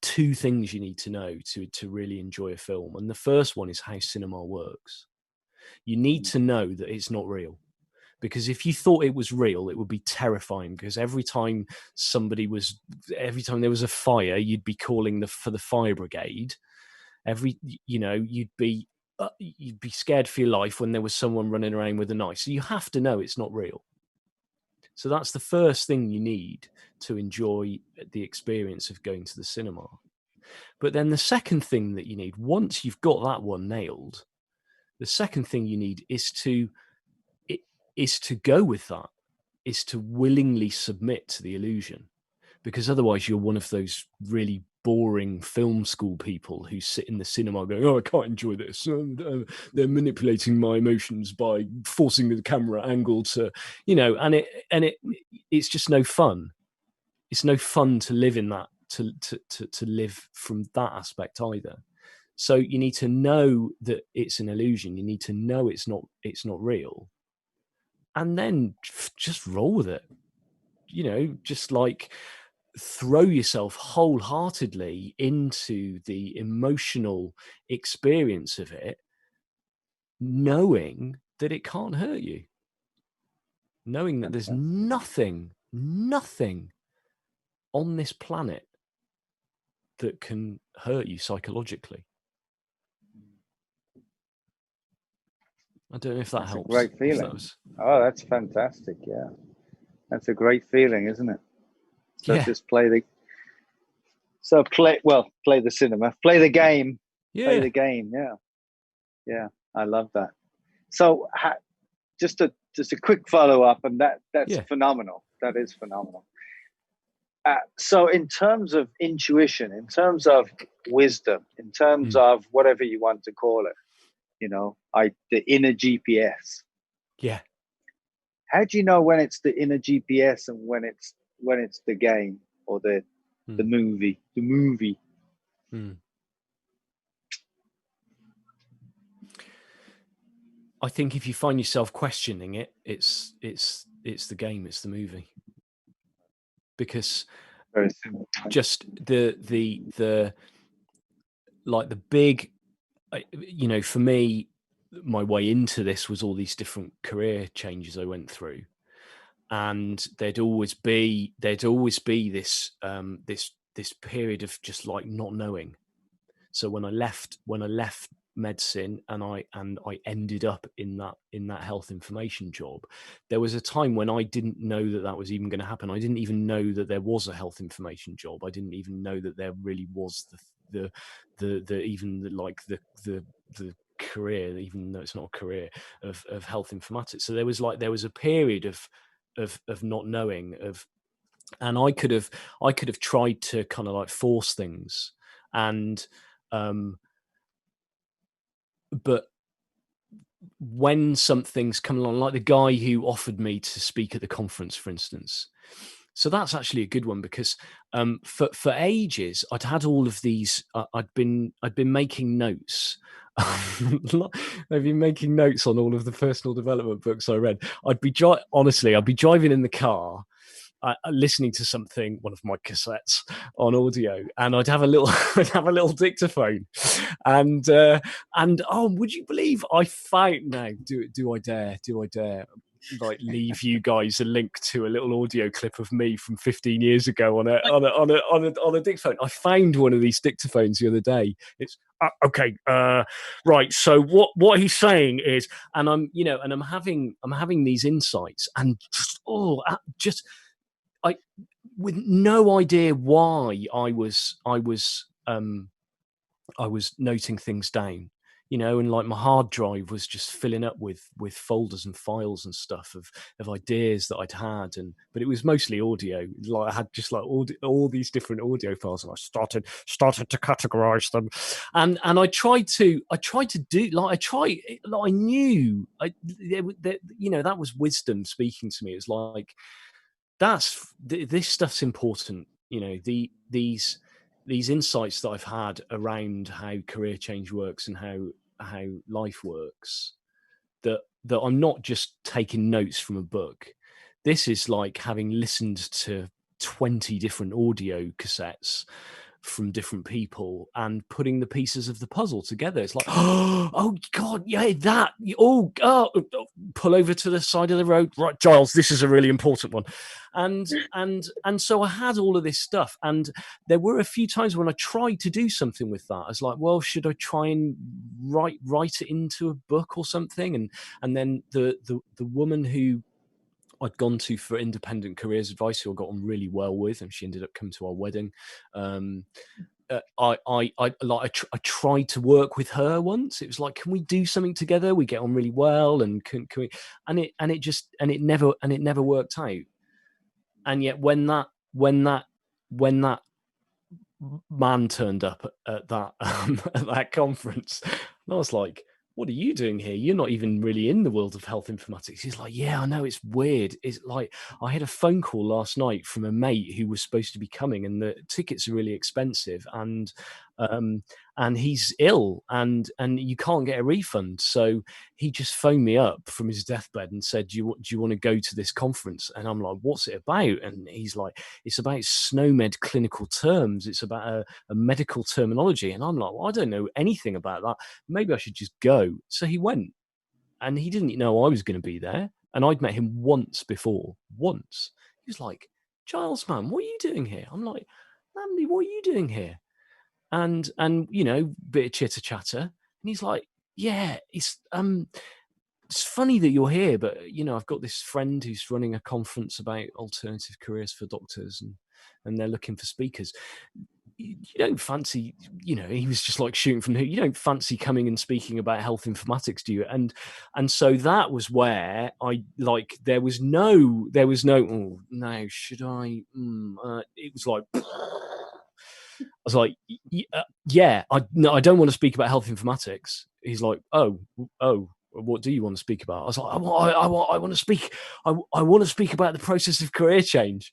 two things you need to know to really enjoy a film. And the first one is how cinema works. You need to know that it's not real. Because if you thought it was real, it would be terrifying. Because every time there was a fire, you'd be calling for the fire brigade. You'd be scared for your life when there was someone running around with a knife. So you have to know it's not real. So that's the first thing you need to enjoy the experience of going to the cinema. But then the second thing that you need, once you've got that one nailed, the second thing you need is to go with that, is to willingly submit to the illusion. Because otherwise you're one of those really boring film school people who sit in the cinema going, oh, I can't enjoy this. They're manipulating my emotions by forcing the camera angle to, you know, and it's just no fun. It's no fun to live in that, to live from that aspect either. So you need to know that it's an illusion. You need to know it's not real. And then just roll with it, you know, just like throw yourself wholeheartedly into the emotional experience of it, knowing that it can't hurt you, knowing that there's nothing on this planet that can hurt you psychologically. I don't know if that helps. A great feeling. Oh, that's fantastic. Yeah. That's a great feeling, isn't it? So yeah. Just play the cinema, play the game. Yeah. Play the game. Yeah. Yeah. I love that. So just a quick follow up, and that's phenomenal. That is phenomenal. So in terms of intuition, in terms of wisdom, in terms of whatever you want to call it, you know, the inner GPS. Yeah. How do you know when it's the inner GPS and when it's the game or the movie? The movie. I think if you find yourself questioning it, it's the game, it's the movie. Because very simple. Just the like the big, you know, for me, my way into this was all these different career changes I went through, and there'd always be this this period of just like not knowing. So when I left medicine and I ended up in that health information job, there was a time when I didn't know that was even going to happen. I didn't even know that there was a health information job. I didn't even know that there really was the career, even though it's not a career, of health informatics. So there was a period of not knowing, and I could have tried to kind of like force things, and but when something's come along, like the guy who offered me to speak at the conference, for instance. So that's actually a good one, because for ages I'd had all of these. I'd been making notes. I've been making notes on all of the personal development books I read. I'd be driving in the car, listening to something, one of my cassettes on audio, and I'd have a little I'd have a little dictaphone, and oh, would you believe I found, now do I dare like leave you guys a link to a little audio clip of me from 15 years ago on a dictaphone. I found one of these dictaphones the other day. It's okay, right, so what he's saying is, and I'm having these insights, and just I with no idea why I was noting things down, and like my hard drive was just filling up with folders and files and stuff of ideas that I'd had, but it was mostly audio. Like I had just like all these different audio files, and I started to categorize them, and I tried to do I knew that was wisdom speaking to me. It's like, this stuff's important, these insights that I've had around how career change works and how life works, that I'm not just taking notes from a book. This is like having listened to 20 different audio cassettes from different people and putting the pieces of the puzzle together. It's like, oh God, yeah, that, pull over to the side of the road, right, Giles, this is a really important one. And so I had all of this stuff, and there were a few times when I tried to do something with that. I was like, well, should I try and write it into a book or something? And then the woman who I'd gone to for independent careers advice, who I got on really well with, and she ended up coming to our wedding. I tried to work with her once. It was like, can we do something together? We get on really well, and can we? And it never worked out. And yet, when that man turned up at that at that conference, and I was like, what are you doing here? You're not even really in the world of health informatics. He's like, yeah, I know, it's weird. It's like, I had a phone call last night from a mate who was supposed to be coming, and the tickets are really expensive, and he's ill, and you can't get a refund. So he just phoned me up from his deathbed and said, do you want to go to this conference? And I'm like, what's it about? And he's like, it's about SNOMED clinical terms. It's about a medical terminology. And I'm like, well, I don't know anything about that. Maybe I should just go. So he went, and he didn't know I was going to be there. And I'd met him once before. Once. He was like, Giles, man, what are you doing here? I'm like, Andy, what are you doing here? And bit of chitter chatter. And he's like, yeah, it's funny that you're here, but I've got this friend who's running a conference about alternative careers for doctors, and they're looking for speakers. You don't fancy, he was just like shooting from the hoop. You don't fancy coming and speaking about health informatics, do you? And so that was where I, like, there was no, oh no, should I? It was like, I was like, yeah, I don't want to speak about health informatics. He's like, oh, what do you want to speak about? I was like, I want to speak. I want to speak about the process of career change.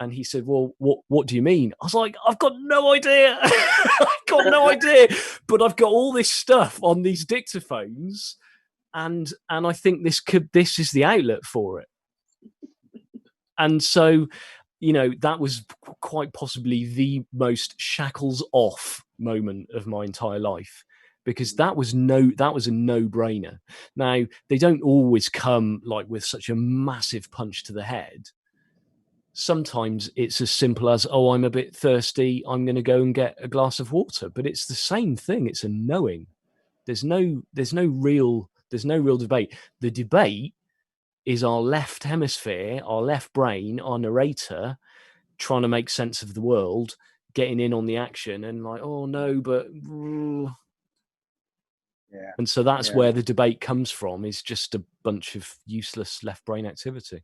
And he said, well, what do you mean? I was like, I've got no idea. I've got no idea. But I've got all this stuff on these dictaphones, and I think this is the outlet for it. And so, that was quite possibly the most shackles off moment of my entire life, because that was a no-brainer. Now, they don't always come like with such a massive punch to the head. Sometimes it's as simple as, oh, I'm a bit thirsty, I'm going to go and get a glass of water. But it's the same thing. It's a knowing. There's no real debate. The debate is our left hemisphere, our left brain, our narrator, trying to make sense of the world, getting in on the action, and like, oh no, but yeah. And so that's where the debate comes from, is just a bunch of useless left brain activity.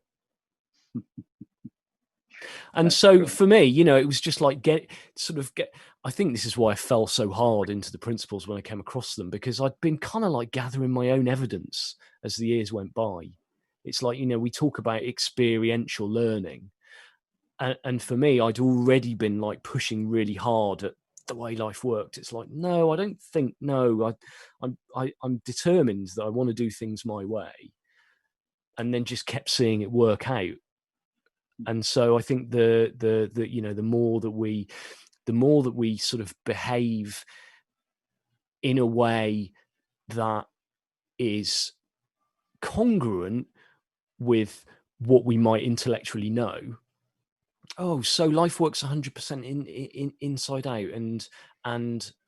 And that's so cool. For me, it was just like I think this is why I fell so hard into the principles when I came across them, because I'd been kind of like gathering my own evidence as the years went by. It's like, we talk about experiential learning. And for me, I'd already been like pushing really hard at the way life worked. It's like, no, I don't think, no, I'm determined that I want to do things my way. And then just kept seeing it work out. And so I think the you know, the more that we sort of behave in a way that is congruent with what we might intellectually know. Oh, so life works 100% in inside out, and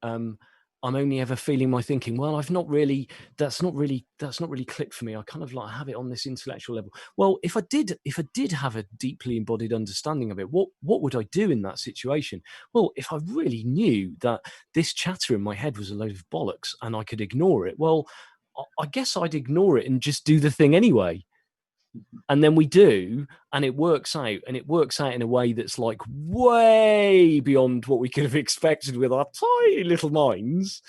I'm only ever feeling my thinking. Well, that's not really clicked for me. I kind of like have it on this intellectual level. Well, if I did have a deeply embodied understanding of it, what would I do in that situation? Well, if I really knew that this chatter in my head was a load of bollocks and I could ignore it, well, I guess I'd ignore it and just do the thing anyway. And then we do, and it works out, in a way that's like way beyond what we could have expected with our tiny little minds.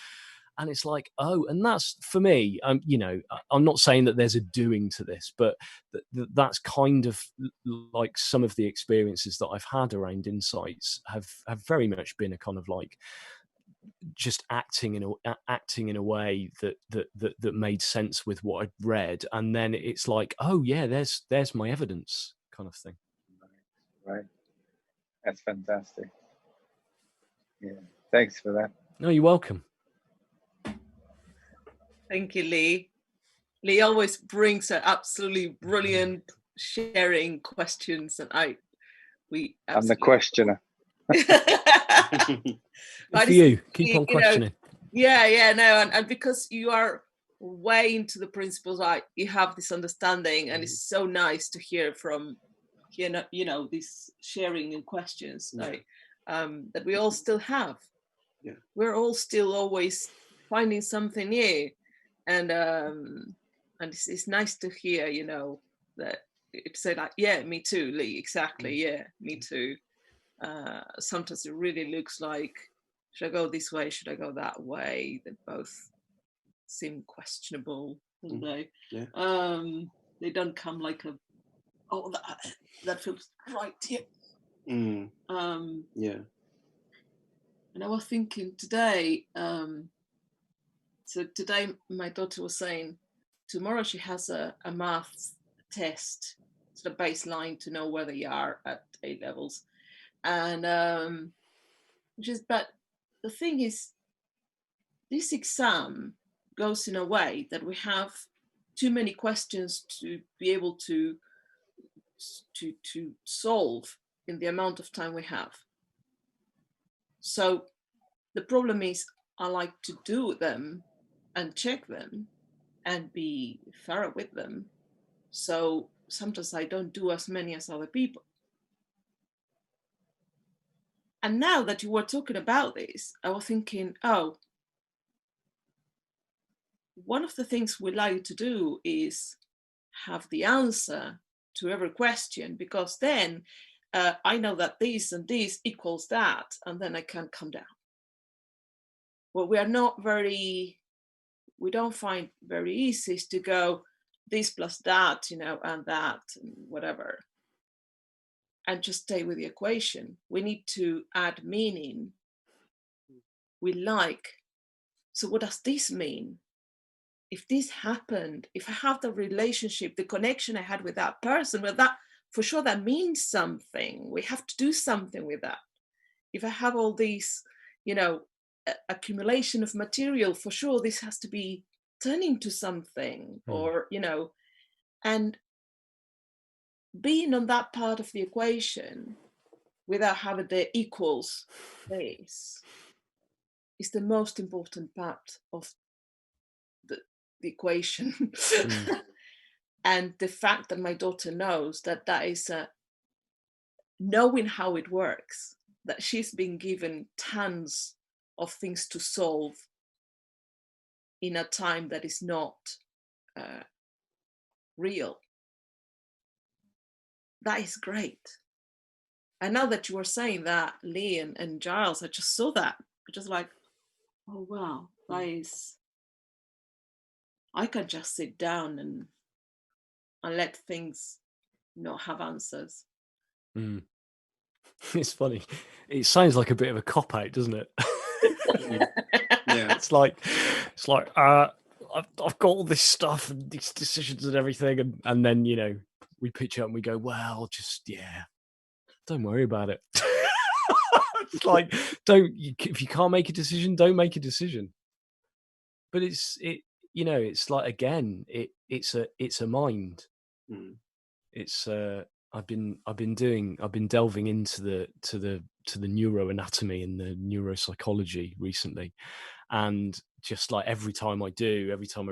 And it's like, oh, and that's for me. You know, I'm not saying that there's a doing to this, but that's kind of like some of the experiences that I've had around insights have very much been a kind of like just acting in a way that made sense with what I'd read, and then it's like, oh yeah, there's my evidence, kind of thing. Right. That's fantastic. Yeah. Thanks for that. No, you're welcome. Thank you, Lee. Lee always brings an absolutely brilliant sharing questions, and I'm the questioner. For you, keep on questioning. And because you are way into the principles, like you have this understanding, and it's so nice to hear from this sharing and questions like that we all still have. Yeah, we're all still always finding something new, and it's nice to hear that it say like, yeah, me too, Lee, exactly, yeah, me too. Sometimes it really looks like, should I go this way, should I go that way? They both seem questionable, don't they? Yeah. They don't come like that feels right here. Yeah. And I was thinking today, so today my daughter was saying tomorrow she has a maths test, sort of baseline to know where they are at A levels. And but the thing is, this exam goes in a way that we have too many questions to be able to solve in the amount of time we have. So the problem is, I like to do them and check them and be thorough with them. So sometimes I don't do as many as other people. And now that you were talking about this, I was thinking, one of the things we like to do is have the answer to every question, because then I know that this and this equals that, and then I can come down. What we don't find very easy is to go this plus that, and that, and whatever, and just stay with the equation. We need to add meaning. So what does this mean? If this happened, if I have the relationship, the connection I had with that person, well, that for sure that means something. We have to do something with that. If I have all these, accumulation of material, for sure this has to be turning to something, or, and being on that part of the equation without having the equals place is the most important part of the equation. And the fact that my daughter knows that is knowing how it works, that she's been given tons of things to solve in a time that is not real. That is great. And now that you were saying that, Lee and Giles, I just saw that. I just like, oh wow, that is, I can just sit down and let things not have answers. It's funny. It sounds like a bit of a cop-out, doesn't it? Yeah. It's like I've got all this stuff and these decisions and everything, and then we pitch up and we go, well, just don't worry about it. It's like, if you can't make a decision, don't make a decision. But it's like, again, it's a mind. It's I've been delving into the neuroanatomy and the neuropsychology recently, and just like every time I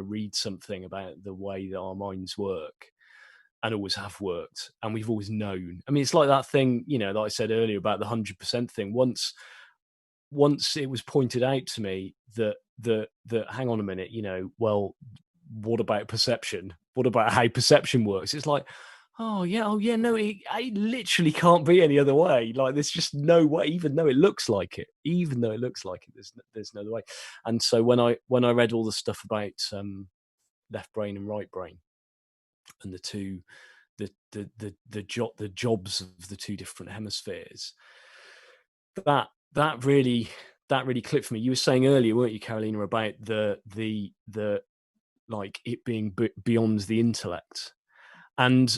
read something about the way that our minds work, and always have worked, and we've always known. I mean, it's like that thing, that I said earlier about the 100% thing. Once it was pointed out to me that hang on a minute, well, what about perception? What about how perception works? It's like, oh yeah, no, it literally can't be any other way. Like, there's just no way, even though it looks like it, there's no other way. And so when I read all the stuff about left brain and right brain, and the jobs of the two different hemispheres, that really clicked for me. You were saying earlier, weren't you, Carolina, about the like it being beyond the intellect? And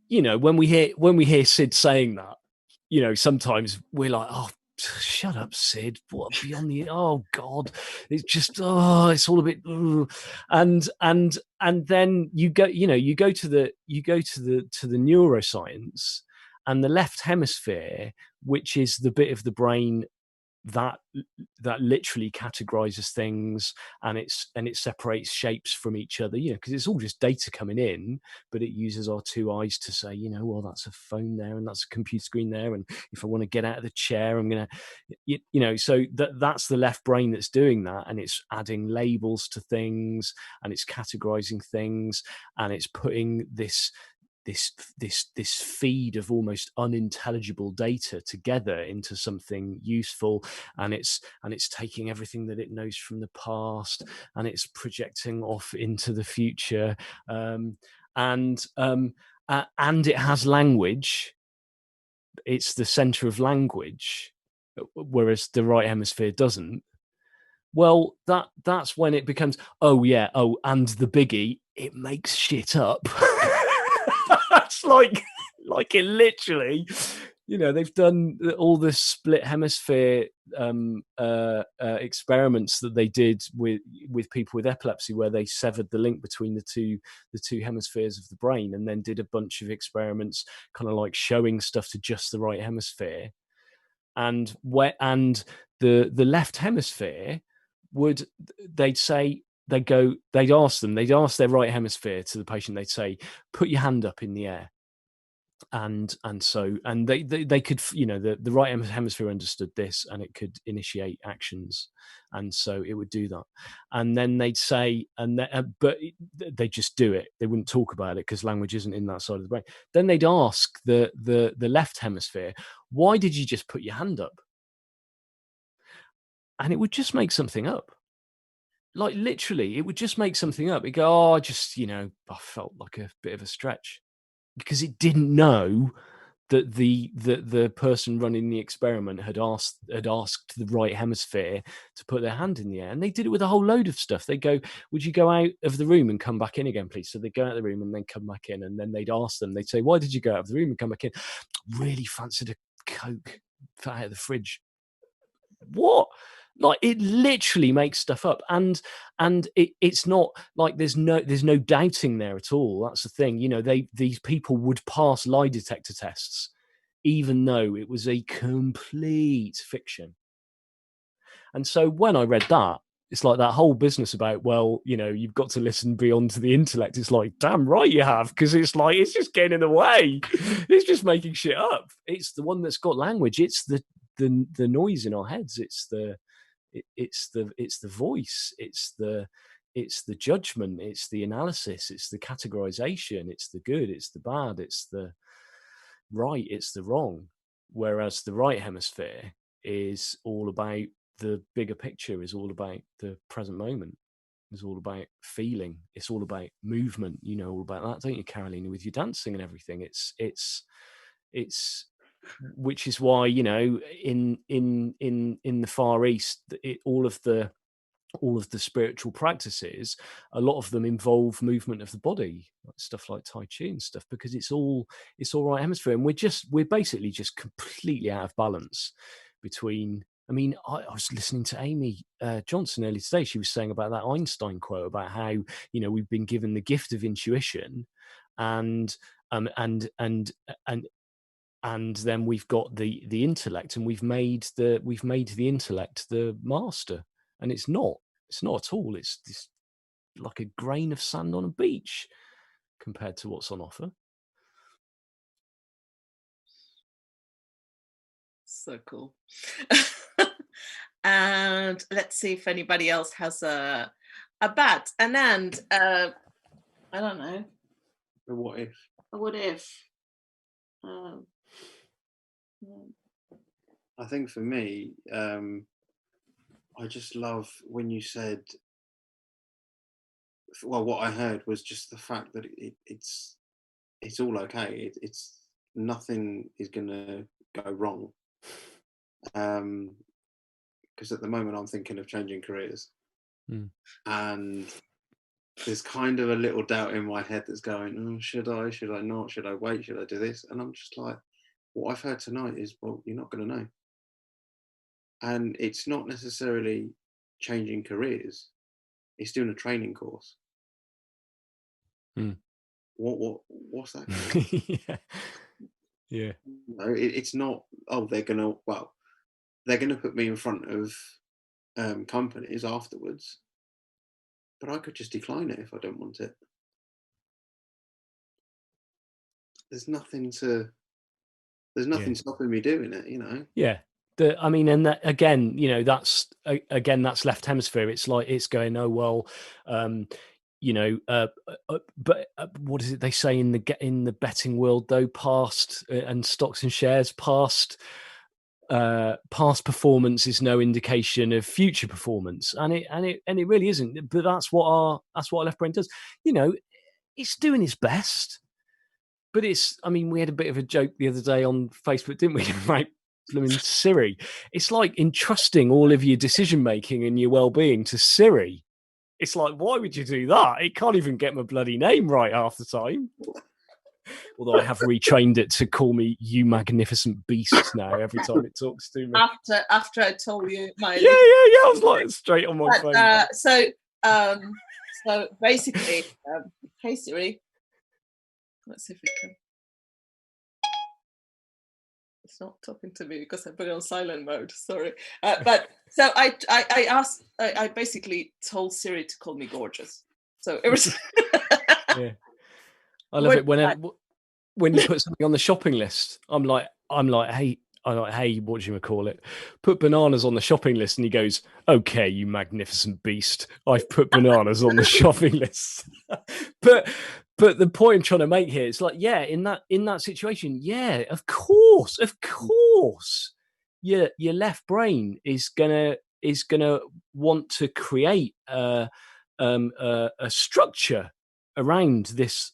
when we hear Sid saying that, sometimes we're like, oh, shut up, Sid. What, beyond the, oh God, it's just, it's all a bit, and then you go to the neuroscience, and the left hemisphere, which is the bit of the brain that literally categorizes things, and it separates shapes from each other, because it's all just data coming in, but it uses our two eyes to say, well, that's a phone there, and that's a computer screen there, and if I want to get out of the chair, I'm gonna, so that's the left brain that's doing that, and it's adding labels to things, and it's categorizing things, and it's putting this feed of almost unintelligible data together into something useful, and it's taking everything that it knows from the past, and it's projecting off into the future, and it has language. It's the center of language, whereas the right hemisphere doesn't. Well, that's when it becomes, and the biggie, it makes shit up. It's like it literally, they've done all the split hemisphere experiments that they did with people with epilepsy, where they severed the link between the two hemispheres of the brain, and then did a bunch of experiments kind of like showing stuff to just the right hemisphere, and the left hemisphere they'd ask their right hemisphere to the patient, they'd say, put your hand up in the air. And they could, the right hemisphere understood this, and it could initiate actions, and so it would do that. And then they'd say, but they just do it. They wouldn't talk about it because language isn't in that side of the brain. Then they'd ask the left hemisphere, why did you just put your hand up? And it would just make something up. Like, literally, it would just make something up. It'd go, I felt like a bit of a stretch, because it didn't know that the person running the experiment had asked the right hemisphere to put their hand in the air. And they did it with a whole load of stuff. They go, would you go out of the room and come back in again, please? So they'd go out of the room and then come back in, and then they'd ask them, they'd say, why did you go out of the room and come back in? Really fancied a Coke out of the fridge. What? Like, it literally makes stuff up, and it's not like there's no doubting there at all. That's the thing, these people would pass lie detector tests even though it was a complete fiction. And so when I read that, it's like that whole business about, well, you've got to listen beyond to the intellect. It's like, damn right you have, because it's like, it's just getting in the way. It's just making shit up. It's the one that's got language. It's the noise in our heads. It's the voice. It's the judgment. It's the analysis. It's the categorization. It's the good. It's the bad. It's the right. It's the wrong. Whereas the right hemisphere is all about the bigger picture, is all about the present moment, is all about feeling. It's all about movement. All about that, don't you, Carolina, with your dancing and everything? It's which is why, in the Far East, all of the all of the spiritual practices, a lot of them involve movement of the body, like stuff like Tai Chi and stuff, because it's all right hemisphere. And we're basically just completely out of balance between, I mean, I was listening to Amy Johnson earlier today. She was saying about that Einstein quote about how, you know, we've been given the gift of intuition, and then we've got the intellect, and we've made the intellect the master, and it's not at all. It's like a grain of sand on a beach compared to what's on offer. So cool. And let's see if anybody else has a bat, an and I don't know. A what if? A what if? I think for me, I just love when you said, well, what I heard was just the fact that it's all okay. It's nothing is gonna go wrong. Because at the moment I'm thinking of changing careers, and there's kind of a little doubt in my head that's going, oh, should I not, should I wait, should I do this? And I'm just like, what I've heard tonight is, well, you're not going to know. And it's not necessarily changing careers, it's doing a training course. What's that? yeah No, it's not, oh, they're gonna put me in front of companies afterwards, but I could just decline it if I don't want it. There's nothing stopping me doing it, you know. Yeah. I mean, and that, again, you know, that's left hemisphere. It's like, it's going, oh well, you know, but what is it they say in the betting world though? Past and stocks and shares, past performance is no indication of future performance, and it really isn't. But that's what our left brain does. You know, it's doing its best, but I mean, we had a bit of a joke the other day on Facebook, didn't we? Right, blooming Siri. It's like entrusting all of your decision making and your well-being to Siri. It's like, why would you do that? It can't even get my bloody name right half the time. Although I have retrained it to call me "you magnificent beast" now every time it talks to me. After I told you my yeah, I was like straight on my phone. So basically, hey Siri, let's see if we can. It's not talking to me because I put it on silent mode. Sorry, but so I basically told Siri to call me gorgeous. So it was. Yeah, I love it when you put something on the shopping list. I'm like, hey, what do you call it? Put bananas on the shopping list, and he goes, "Okay, you magnificent beast. I've put bananas on the shopping list." But the point I'm trying to make here is like, yeah, in that situation, yeah, of course, your left brain is gonna want to create a structure around this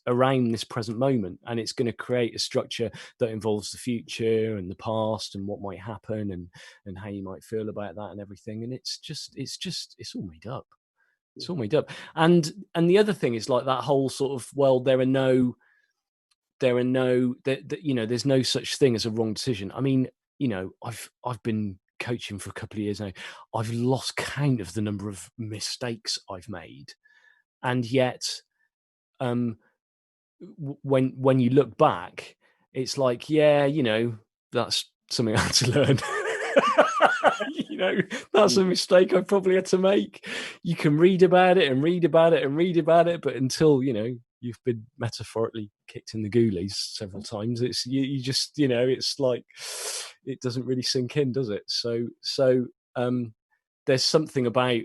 present moment, and it's going to create a structure that involves the future and the past and what might happen and how you might feel about that and everything. And it's all made up. It's all made up. And the other thing is like that whole sort of, well, you know, there's no such thing as a wrong decision. I mean, you know, I've been coaching for a couple of years now. I've lost count of the number of mistakes I've made, and yet when you look back, it's like, yeah, you know, that's something I had to learn. You know, that's a mistake I probably had to make. You can read about it, but until, you know, you've been metaphorically kicked in the ghoulies several times, it's you just, you know, it's like it doesn't really sink in, does it? So there's something about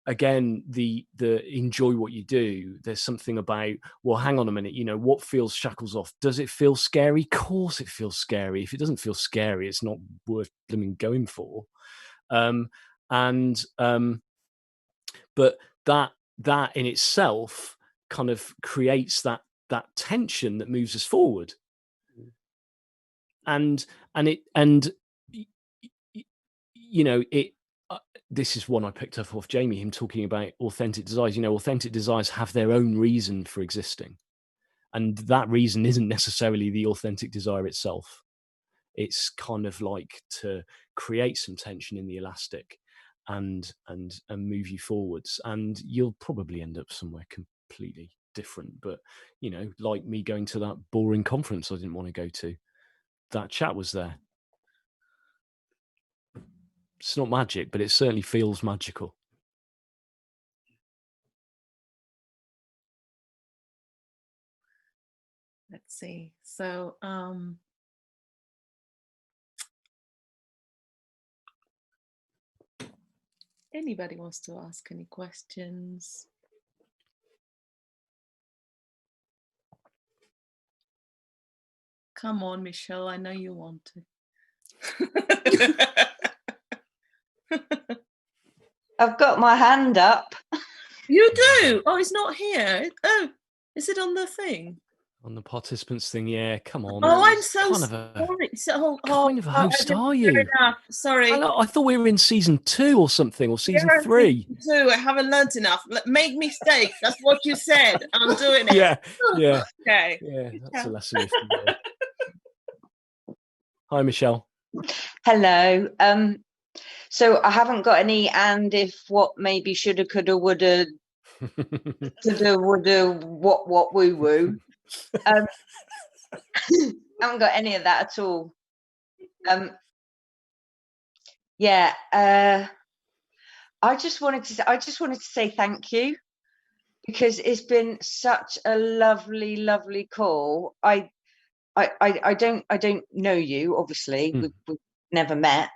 again, the enjoy what you do. There's something about, well, hang on a minute, you know, what feels shackles off? Does it feel scary? Of course it feels scary. If it doesn't feel scary, it's not worth blooming going for. But that in itself kind of creates that tension that moves us forward. And you know, this is one I picked up off Jamie, him talking about authentic desires. Authentic desires have their own reason for existing. And that reason isn't necessarily the authentic desire itself. It's kind of like to create some tension in the elastic and move you forwards. And you'll probably end up somewhere completely different. But, like me going to that boring conference I didn't want to go to, that chat was there. It's not magic, but it certainly feels magical. Let's see. So, anybody wants to ask any questions? Come on, Michelle. I know you want to. I've got my hand up. You do? Oh, it's not here. Oh, is it on the thing? On the participants thing, yeah. Come on. Oh, I'm so kind sorry. Kind of a host, are you? Sorry. I thought we were in season 2 or something, or season 3. Season 2. I haven't learnt enough. Make mistakes. That's what you said. I'm doing it. Yeah. Okay. Yeah, that's a lesson if you will. Hi, Michelle. Hello. So I haven't got any and if, what, maybe, shoulda, coulda, woulda, coulda, woulda, what, woo woo. I haven't got any of that at all. I just wanted to say thank you, because it's been such a lovely, lovely call. I don't know you, obviously. We've never met.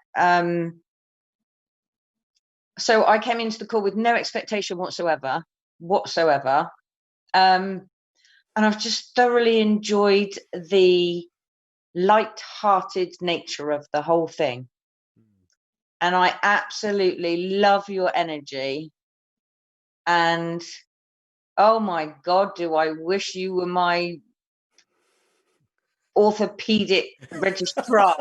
So I came into the call with no expectation whatsoever. And I've just thoroughly enjoyed the light-hearted nature of the whole thing. And I absolutely love your energy. And oh my God, do I wish you were my orthopedic registrar.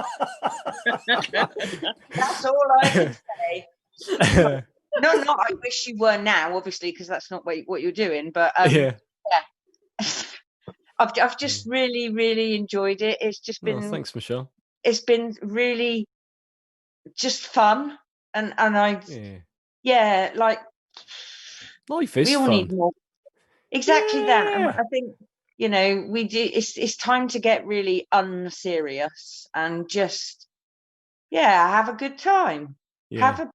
That's all I can say. No, I wish you were now, obviously, because that's not what you're doing. But yeah. I've just really, really enjoyed it. It's just been. Oh, thanks, Michelle. It's been really just fun, and I. Yeah, like. Life is we all fun. need more. Exactly that. And I think we do. It's time to get really unserious and just have a good time. Yeah.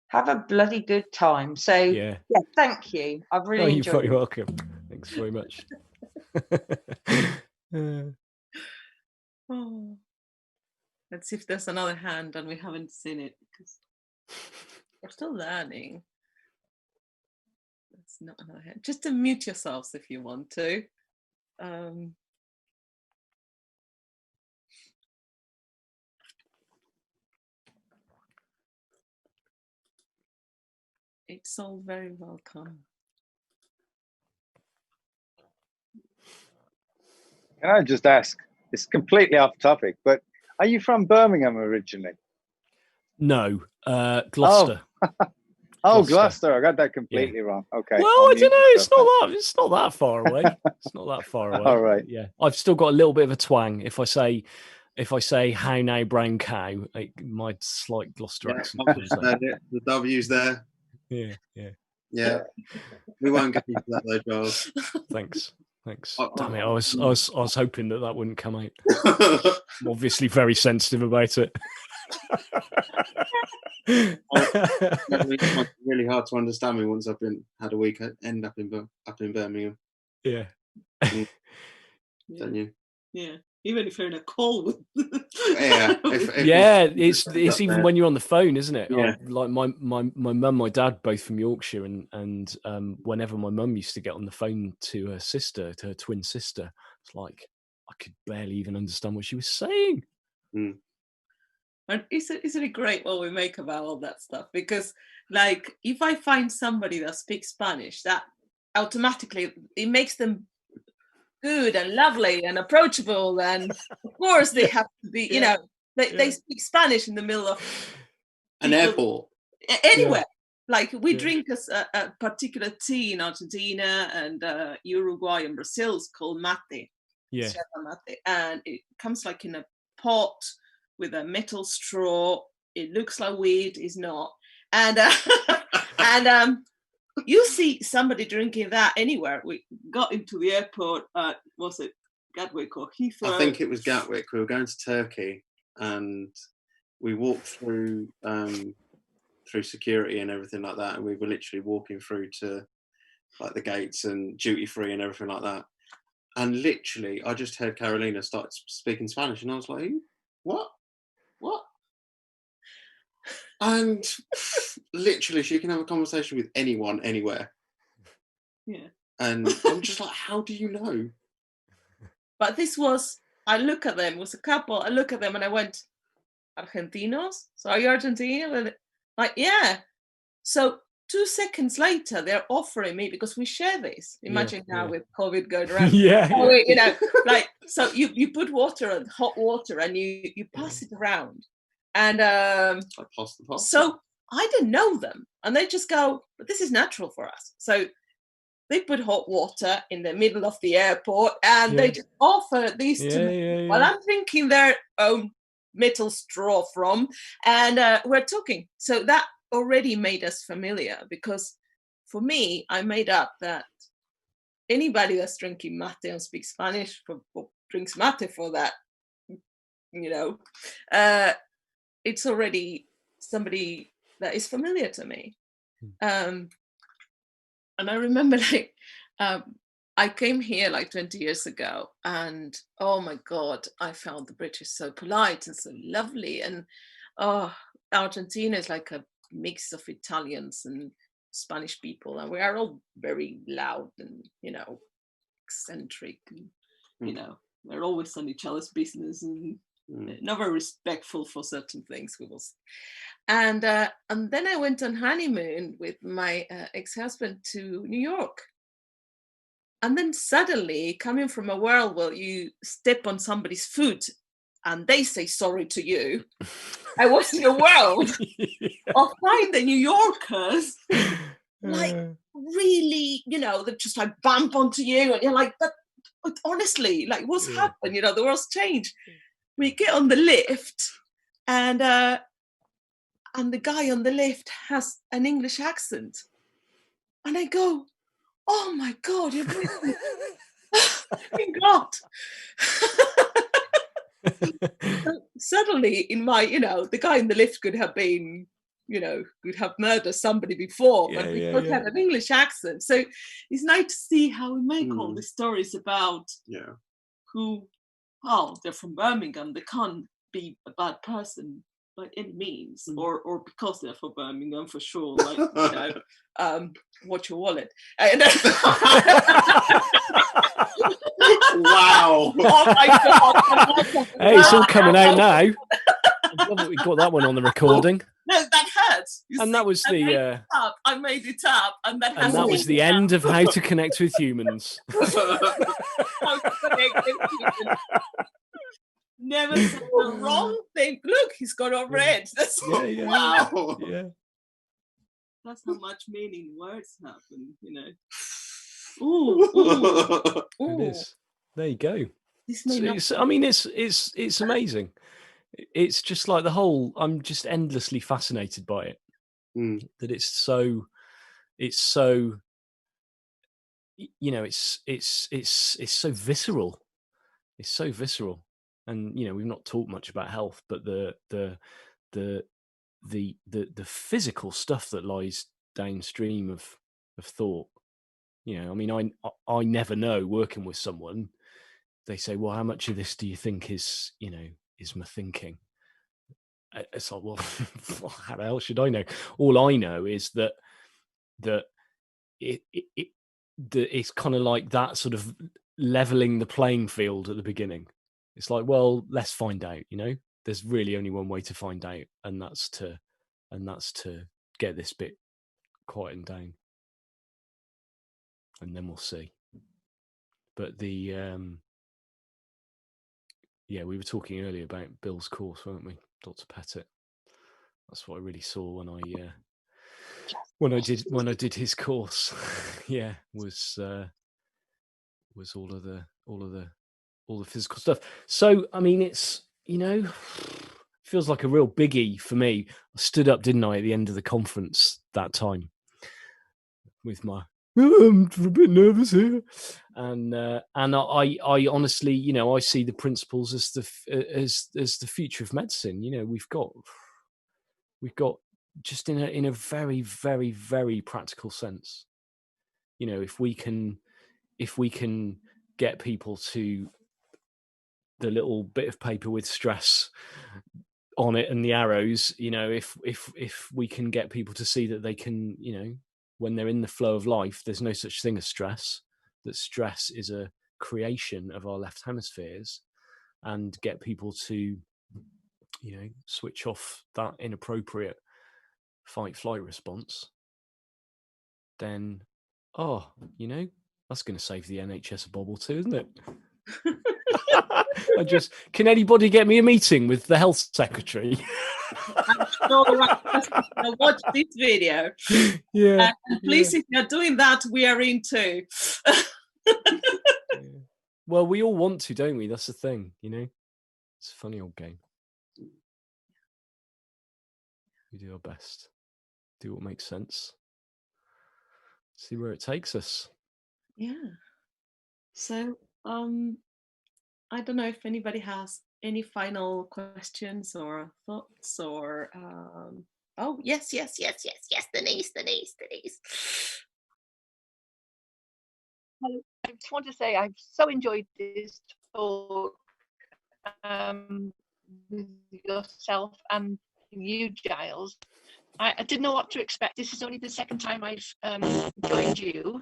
Have a bloody good time. So thank you. I've really enjoyed it. You're very welcome. Thanks very much. Oh. Let's see if there's another hand and we haven't seen it, because we're still learning. That's not another hand. Just to mute yourselves if you want to. It's all very welcome. Can I just ask? It's completely off topic, but are you from Birmingham originally? No, Gloucester. Oh, Gloucester. I got that completely wrong. Okay. Well, I don't know. It's not that far away. It's not that far away. All right. Yeah, I've still got a little bit of a twang. If I say how now brown cow, my slight Gloucester accent. The W's there. Yeah. We won't get into that though, Giles. Thanks. Damn it! I was hoping that wouldn't come out. I'm obviously very sensitive about it. It's really hard to understand me once I've had a week end up in Birmingham. Yeah. Don't you? Yeah. Even if you're in a call with it's even when you're on the phone, isn't it? Yeah. Like my mum, my dad, both from Yorkshire, and whenever my mum used to get on the phone to her sister, to her twin sister, it's like I could barely even understand what she was saying. And isn't it great what we make about all that stuff? Because like if I find somebody that speaks Spanish, that automatically it makes them good and lovely and approachable, and of course they have to be they speak Spanish in the middle of an airport. anywhere. Like we drink a particular tea in Argentina and Uruguay and Brazil is called mate. Yeah. Mate, and it comes like in a pot with a metal straw. It looks like weed, is not. And and you see somebody drinking that anywhere. We got into the airport. Was it Gatwick or Heathrow? I think it was Gatwick. We were going to Turkey, and we walked through security and everything like that, and we were literally walking through to like the gates and duty free and everything like that. And literally, I just heard Carolina start speaking Spanish, and I was like, "What? What?" And literally, she can have a conversation with anyone, anywhere. Yeah. And I'm just like, how do you know? But this was, I look at them, it was a couple, I look at them and I went, Argentinos? So are you Argentinian? And like, yeah. So 2 seconds later, they're offering me, because we share this. Imagine now with COVID going around. You know, like, so you put water and hot water and you pass it around. And so I didn't know them. And they just go, but this is natural for us. So they put hot water in the middle of the airport and they just offer these to me while I'm drinking their own metal straw from. And we're talking. So that already made us familiar, because for me, I made up that anybody that's drinking mate and speaks Spanish or drinks mate for that, you know, it's already somebody that is familiar to me. And I remember like I came here like 20 years ago, and oh my God, I found the British so polite and so lovely. And Argentina is like a mix of Italians and Spanish people, and we are all very loud and, you know, eccentric, and you know, we're always on each other's business and not very respectful for certain things. And then I went on honeymoon with my ex-husband to New York. And then suddenly, coming from a world where you step on somebody's foot and they say sorry to you, I was in a world of finding New Yorkers like really, you know, they just like bump onto you and you're like, but honestly, like what's happened? You know, the world's changed. We get on the lift and the guy on the lift has an English accent. And I go, oh my God, you're British. Thank God. So suddenly in my, you know, the guy in the lift could have been, you know, could have murdered somebody before, but we both had an English accent. So it's nice to see how we make all these stories about who, they're from Birmingham, they can't be a bad person by any means, or because they're from Birmingham for sure, like, you know, watch your wallet. Wow. Oh my God. Hey, it's all coming out now. I love that we got that one on the recording. No, that hurts. And that was the I made it up, and that was the end of How to Connect with Humans. Never said the wrong thing. Look, he's got all red. That's wow. Yeah. That's how much meaning words have, and, you know. Ooh. It is. There you go. I mean, it's amazing. It's just like the whole. I'm just endlessly fascinated by it. That it's so, you know, it's so visceral. It's so visceral, and you know, we've not talked much about health, but the physical stuff that lies downstream of thought. You know, I mean, I never know, working with someone, they say, well, how much of this do you think is, you know, is my thinking? It's like, well, how the hell should I know? All I know is that it's kind of like that sort of leveling the playing field at the beginning. It's like, well, let's find out, you know, there's really only one way to find out. And that's to get this bit quietened down. And then we'll see. But we were talking earlier about Bill's course, weren't we, Dr. Pettit? That's what I really saw when I when I did his course, yeah, was all of the physical stuff. So I mean, it's, you know, feels like a real biggie for me. I stood up, didn't I, at the end of the conference that time with my I'm a bit nervous here, and I honestly, you know, I see the principles as the future of medicine. You know, we've got just in a very, very, very practical sense. You know, if we can get people to the little bit of paper with stress on it and the arrows, you know, if we can get people to see that they can, you know, when they're in the flow of life, there's no such thing as stress, that stress is a creation of our left hemispheres, and get people to, you know, switch off that inappropriate fight-flight response, then, oh, you know, that's going to save the NHS a bob or two, isn't it? Can anybody get me a meeting with the health secretary? I'm sure the right person will watch this video. Yeah. And please, if you're doing that, we are in too. Well, we all want to, don't we? That's the thing, you know. It's a funny old game. We do our best. Do what makes sense. See where it takes us. Yeah. So, I don't know if anybody has any final questions or thoughts or oh yes, Denise. Hello. I just want to say I've so enjoyed this talk with yourself and you, Giles. I didn't know what to expect. This is only the second time I've joined you,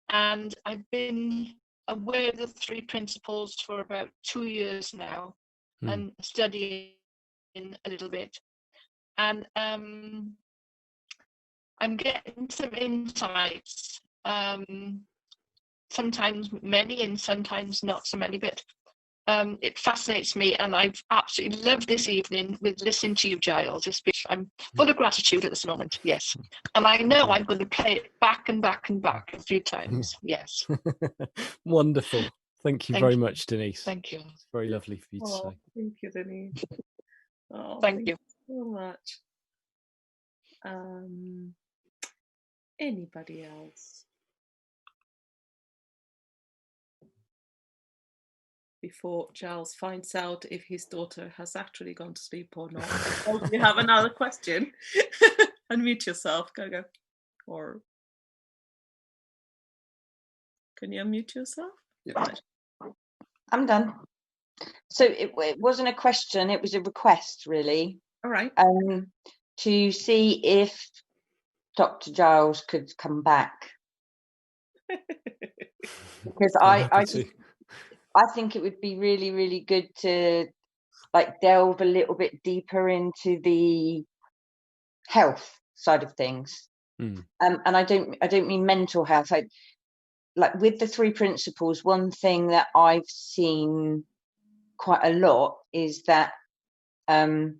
and I've been aware of the 3 principles for about 2 years now, and studying a little bit, and I'm getting some insights, sometimes many and sometimes not so many, but it fascinates me, and I've absolutely loved this evening with listening to you, Giles. I'm full of gratitude at this moment, yes. And I know I'm going to play it back and back and back a few times, yes. Wonderful. Thank you very much, Denise. Thank you. It's very lovely for you to say. Thank you, Denise. Thank you so much. Anybody else? Before Giles finds out if his daughter has actually gone to sleep or not. Or if you have another question, unmute yourself. Go. Or can you unmute yourself? Yeah. I'm done. So it wasn't a question, it was a request, really. All right. To see if Dr. Giles could come back. Because I think it would be really, really good to like delve a little bit deeper into the health side of things. And I don't mean mental health. Like with the 3 principles, one thing that I've seen quite a lot is that you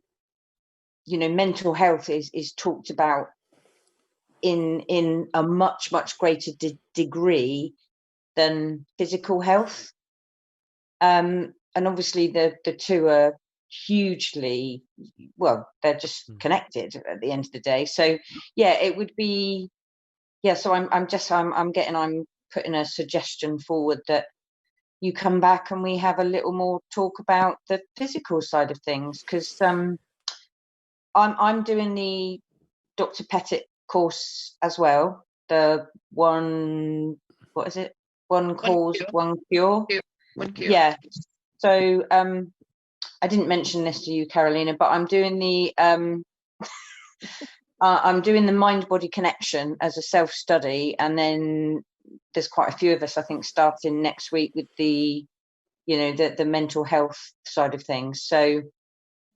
know, mental health is talked about in a much greater degree than physical health. And obviously the 2 are hugely, well, they're just connected at the end of the day. So yeah, it would be, yeah, so I'm putting a suggestion forward that you come back and we have a little more talk about the physical side of things, because I'm doing the Dr. Pettit course as well, the one cause, one cure. Yeah. So I didn't mention this to you, Carolina, but I'm doing the mind-body connection as a self-study, and then there's quite a few of us, I think, starting next week with the, you know, the mental health side of things. So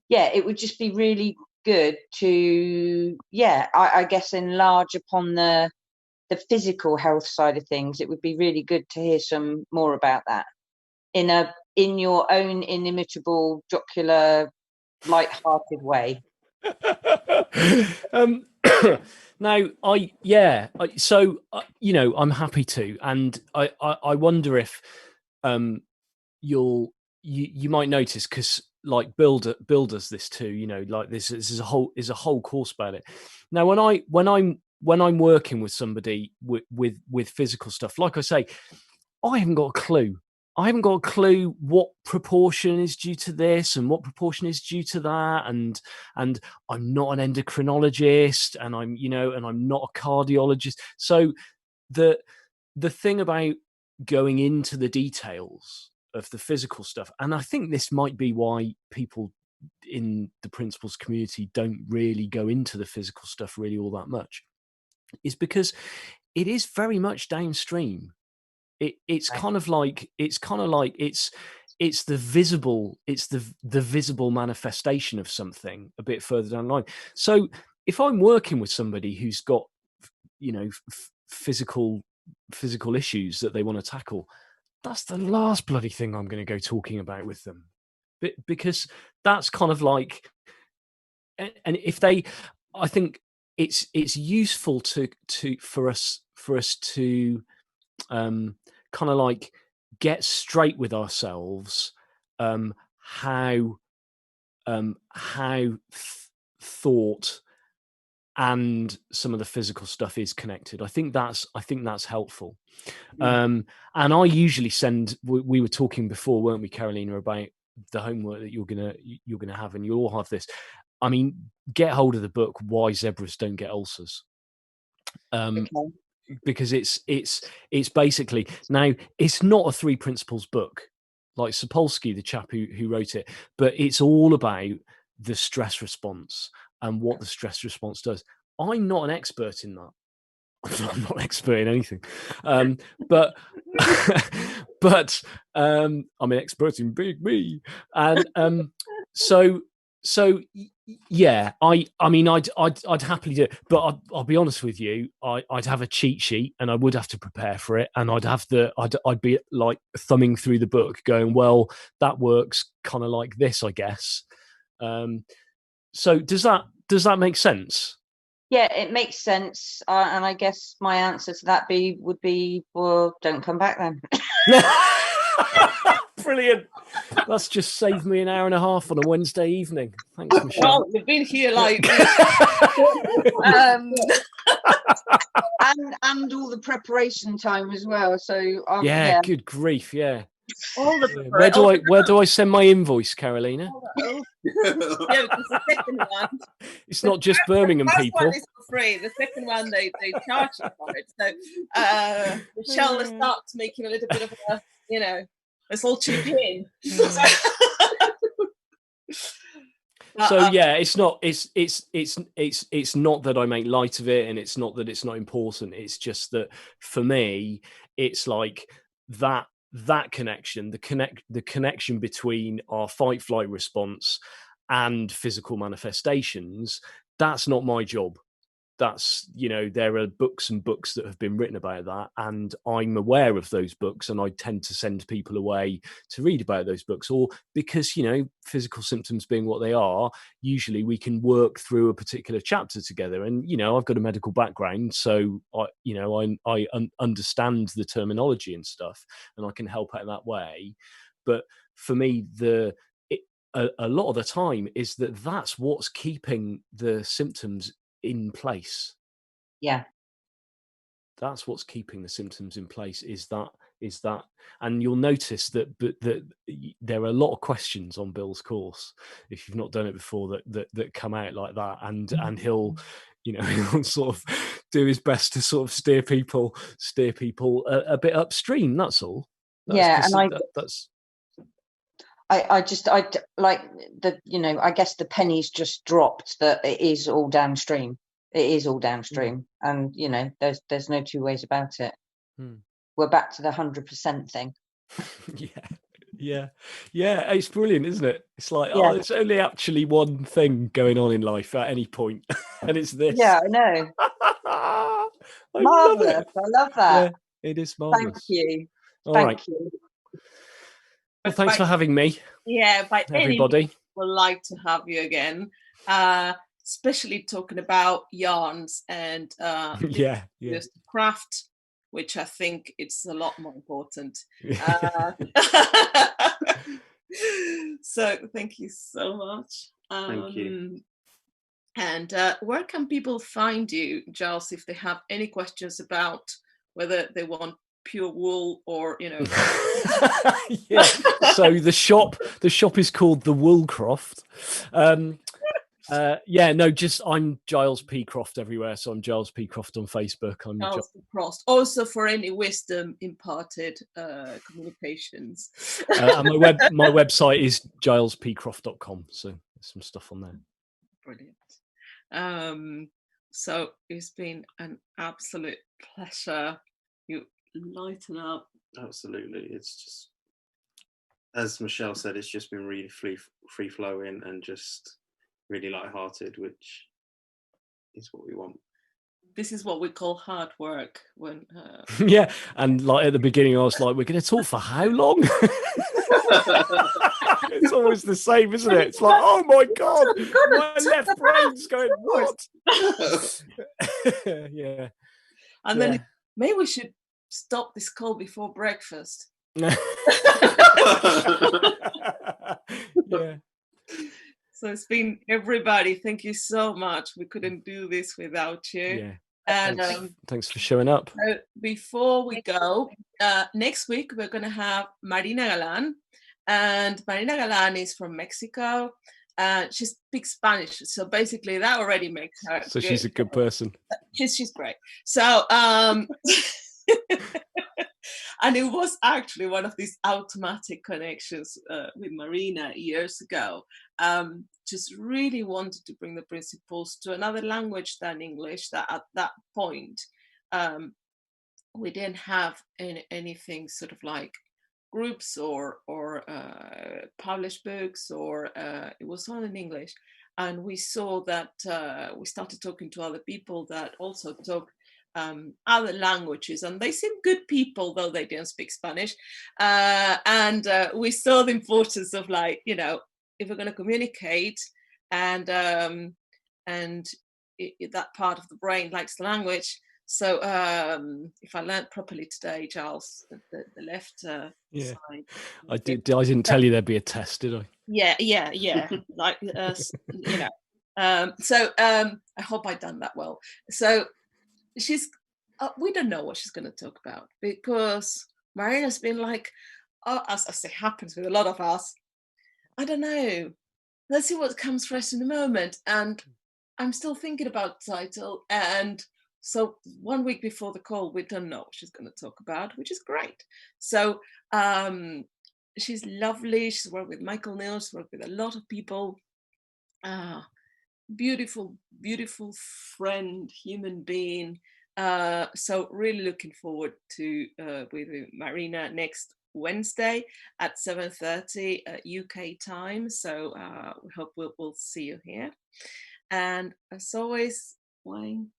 yeah, it would just be really good to, yeah, I guess enlarge upon the physical health side of things. It would be really good to hear some more about that in your own inimitable, jocular, light-hearted way. Now, you know, I'm happy to, and I wonder if you might notice, because like Bill does this too. You know, like this is a whole course about it. Now, when I'm working with somebody with physical stuff, like I say, I haven't got a clue. I haven't got a clue what proportion is due to this and what proportion is due to that, and I'm not an endocrinologist, and I'm not a cardiologist. So the thing about going into the details of the physical stuff, and I think this might be why people in the principles community don't really go into the physical stuff really all that much, is because it is very much downstream. It's kind of like it's the visible manifestation of something a bit further down the line. So if I'm working with somebody who's got, you know, physical issues that they want to tackle, that's the last bloody thing I'm going to go talking about with them, because that's kind of like, and if they, I think it's useful for us to kind of like get straight with ourselves, how thought and some of the physical stuff is connected. I think that's helpful. And I usually send, we were talking before, weren't we, Carolina, about the homework that you're gonna have, and you'll all have this. I mean, get hold of the book Why Zebras Don't Get Ulcers. Okay. Because it's basically, now it's not a 3 principles book like Sapolsky, the chap who wrote it, but it's all about the stress response and what the stress response does. I'm not an expert in that. I'm not an expert in anything, but I'm an expert in big me, and so yeah, I mean, I'd happily do it, but I'll be honest with you, I'd have a cheat sheet, and I would have to prepare for it, and I'd be like thumbing through the book, going, well, that works kind of like this, I guess. So does that make sense? Yeah, it makes sense, and I guess my answer to that would be, well, don't come back then. Brilliant. That's just saved me an hour and a half on a Wednesday evening. Thanks, Michelle. Well, you've been here like and all the preparation time as well. So yeah, good grief, yeah. all the Where do I send my invoice, Carolina? Yeah, because the second one, it's not just Birmingham first people. one is for free. The second one they charge you for it. So Michelle starts making a little bit of a, you know, let's all chip in. So yeah, it's not that I make light of it, and it's not that it's not important. It's just that for me, it's like that connection, the connection between our fight flight response and physical manifestations. That's not my job. That's, you know, there are books and books that have been written about that, and I'm aware of those books, and I tend to send people away to read about those books, or because, you know, physical symptoms being what they are, usually we can work through a particular chapter together. And, you know, I've got a medical background, so I understand the terminology and stuff, and I can help out that way. But for me, a lot of the time is that's what's keeping the symptoms in place. Yeah, that's what's keeping the symptoms in place, is that and you'll notice that there are a lot of questions on Bill's course, if you've not done it before, that come out like that, and he'll, you know, he'll sort of do his best to sort of steer people a bit upstream. That's all. and I just like the, you know, I guess the pennies just dropped that it is all downstream. It is all downstream, and you know, there's no two ways about it. We're back to the 100% thing. Yeah. It's brilliant, isn't it? It's like, oh, there's only actually one thing going on in life at any point, and it's this. Yeah, I know. Marvelous. I love that. Yeah, it is marvelous. Thank you. Thank you. Well, thanks for having me. Yeah, by everybody. Would like to have you again. especially talking about yarns and yeah. just craft, which I think it's a lot more important. So thank you so much. Thank you. And where can people find you, Giles, if they have any questions about whether they want pure wool or, you know? Yeah. So the shop is called the Woolcroft. Yeah, no, just I'm Giles P Croft everywhere. So I'm Giles P Croft on Facebook. I'm Giles P Croft. Also for any wisdom imparted communications. And my website is gilespcroft.com. So there's some stuff on there. Brilliant. So it's been an absolute pleasure. You lighten up. Absolutely. It's just, as Michelle said, it's just been really free flowing and just really light-hearted, which is what we want. This is what we call hard work. When yeah, and like at the beginning, I was like, "We're going to talk for how long?" It's always the same, isn't it? It's like, "Oh my god, my left brain's going what?" Yeah, and then maybe we should stop this call before breakfast. Yeah. So it's been everybody. Thank you so much. We couldn't do this without you. Yeah. And thanks for showing up. So before we go, next week we're going to have Marina Galan, and Marina Galan is from Mexico. She speaks Spanish, so basically that already makes her. So good. She's a good person. She's great. So and it was actually one of these automatic connections with Marina years ago. Just really wanted to bring the principles to another language than English. That at that point we didn't have anything sort of like groups or published books, or it was all in English. And we saw that we started talking to other people that also talk other languages, and they seem good people, though they didn't speak Spanish. And we saw the importance of, like, you know, if we're going to communicate, and that part of the brain likes the language. So if I learned properly today, Giles, the left side. I didn't tell you there'd be a test, did I? Yeah. Like you know. So I hope I've done that well. So she's we don't know what she's going to talk about, because Marina's been like, as it happens with a lot of us, I don't know, let's see what comes first in the moment. And I'm still thinking about the title, and so 1 week before the call we don't know what she's going to talk about, which is great. So she's lovely. She's worked with Michael Neal, she's worked with a lot of people. Beautiful friend, human being. So really looking forward to with Marina next Wednesday at 7:30 UK time. So we hope we'll see you here. And as always, Wayne,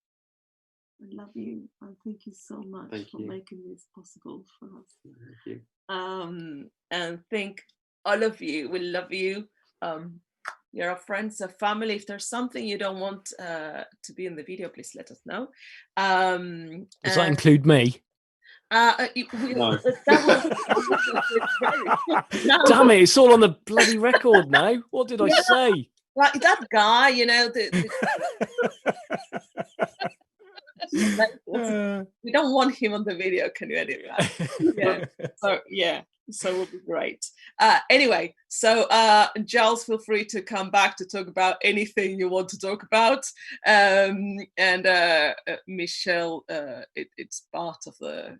I love you, and thank you so much for making this possible for us. Thank you. And thank all of you. We love you. You're our friends, our family. If there's something you don't want to be in the video, please let us know. Does that include me? No. Damn it, it's all on the bloody record now. What did I say? Like that guy, you know, we don't want him on the video. Can you edit that? So it will be great. Anyway, so Giles, feel free to come back to talk about anything you want to talk about. And Michelle, it's part of the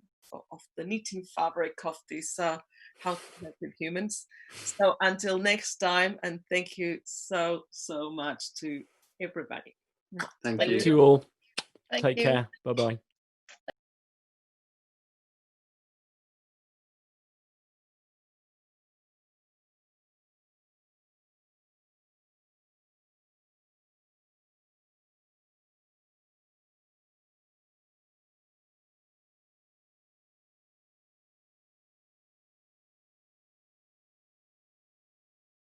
knitting fabric of this how to connect with humans. So until next time, and thank you so much to everybody. Thank you. To you all. Thank Take you. care. Bye-bye.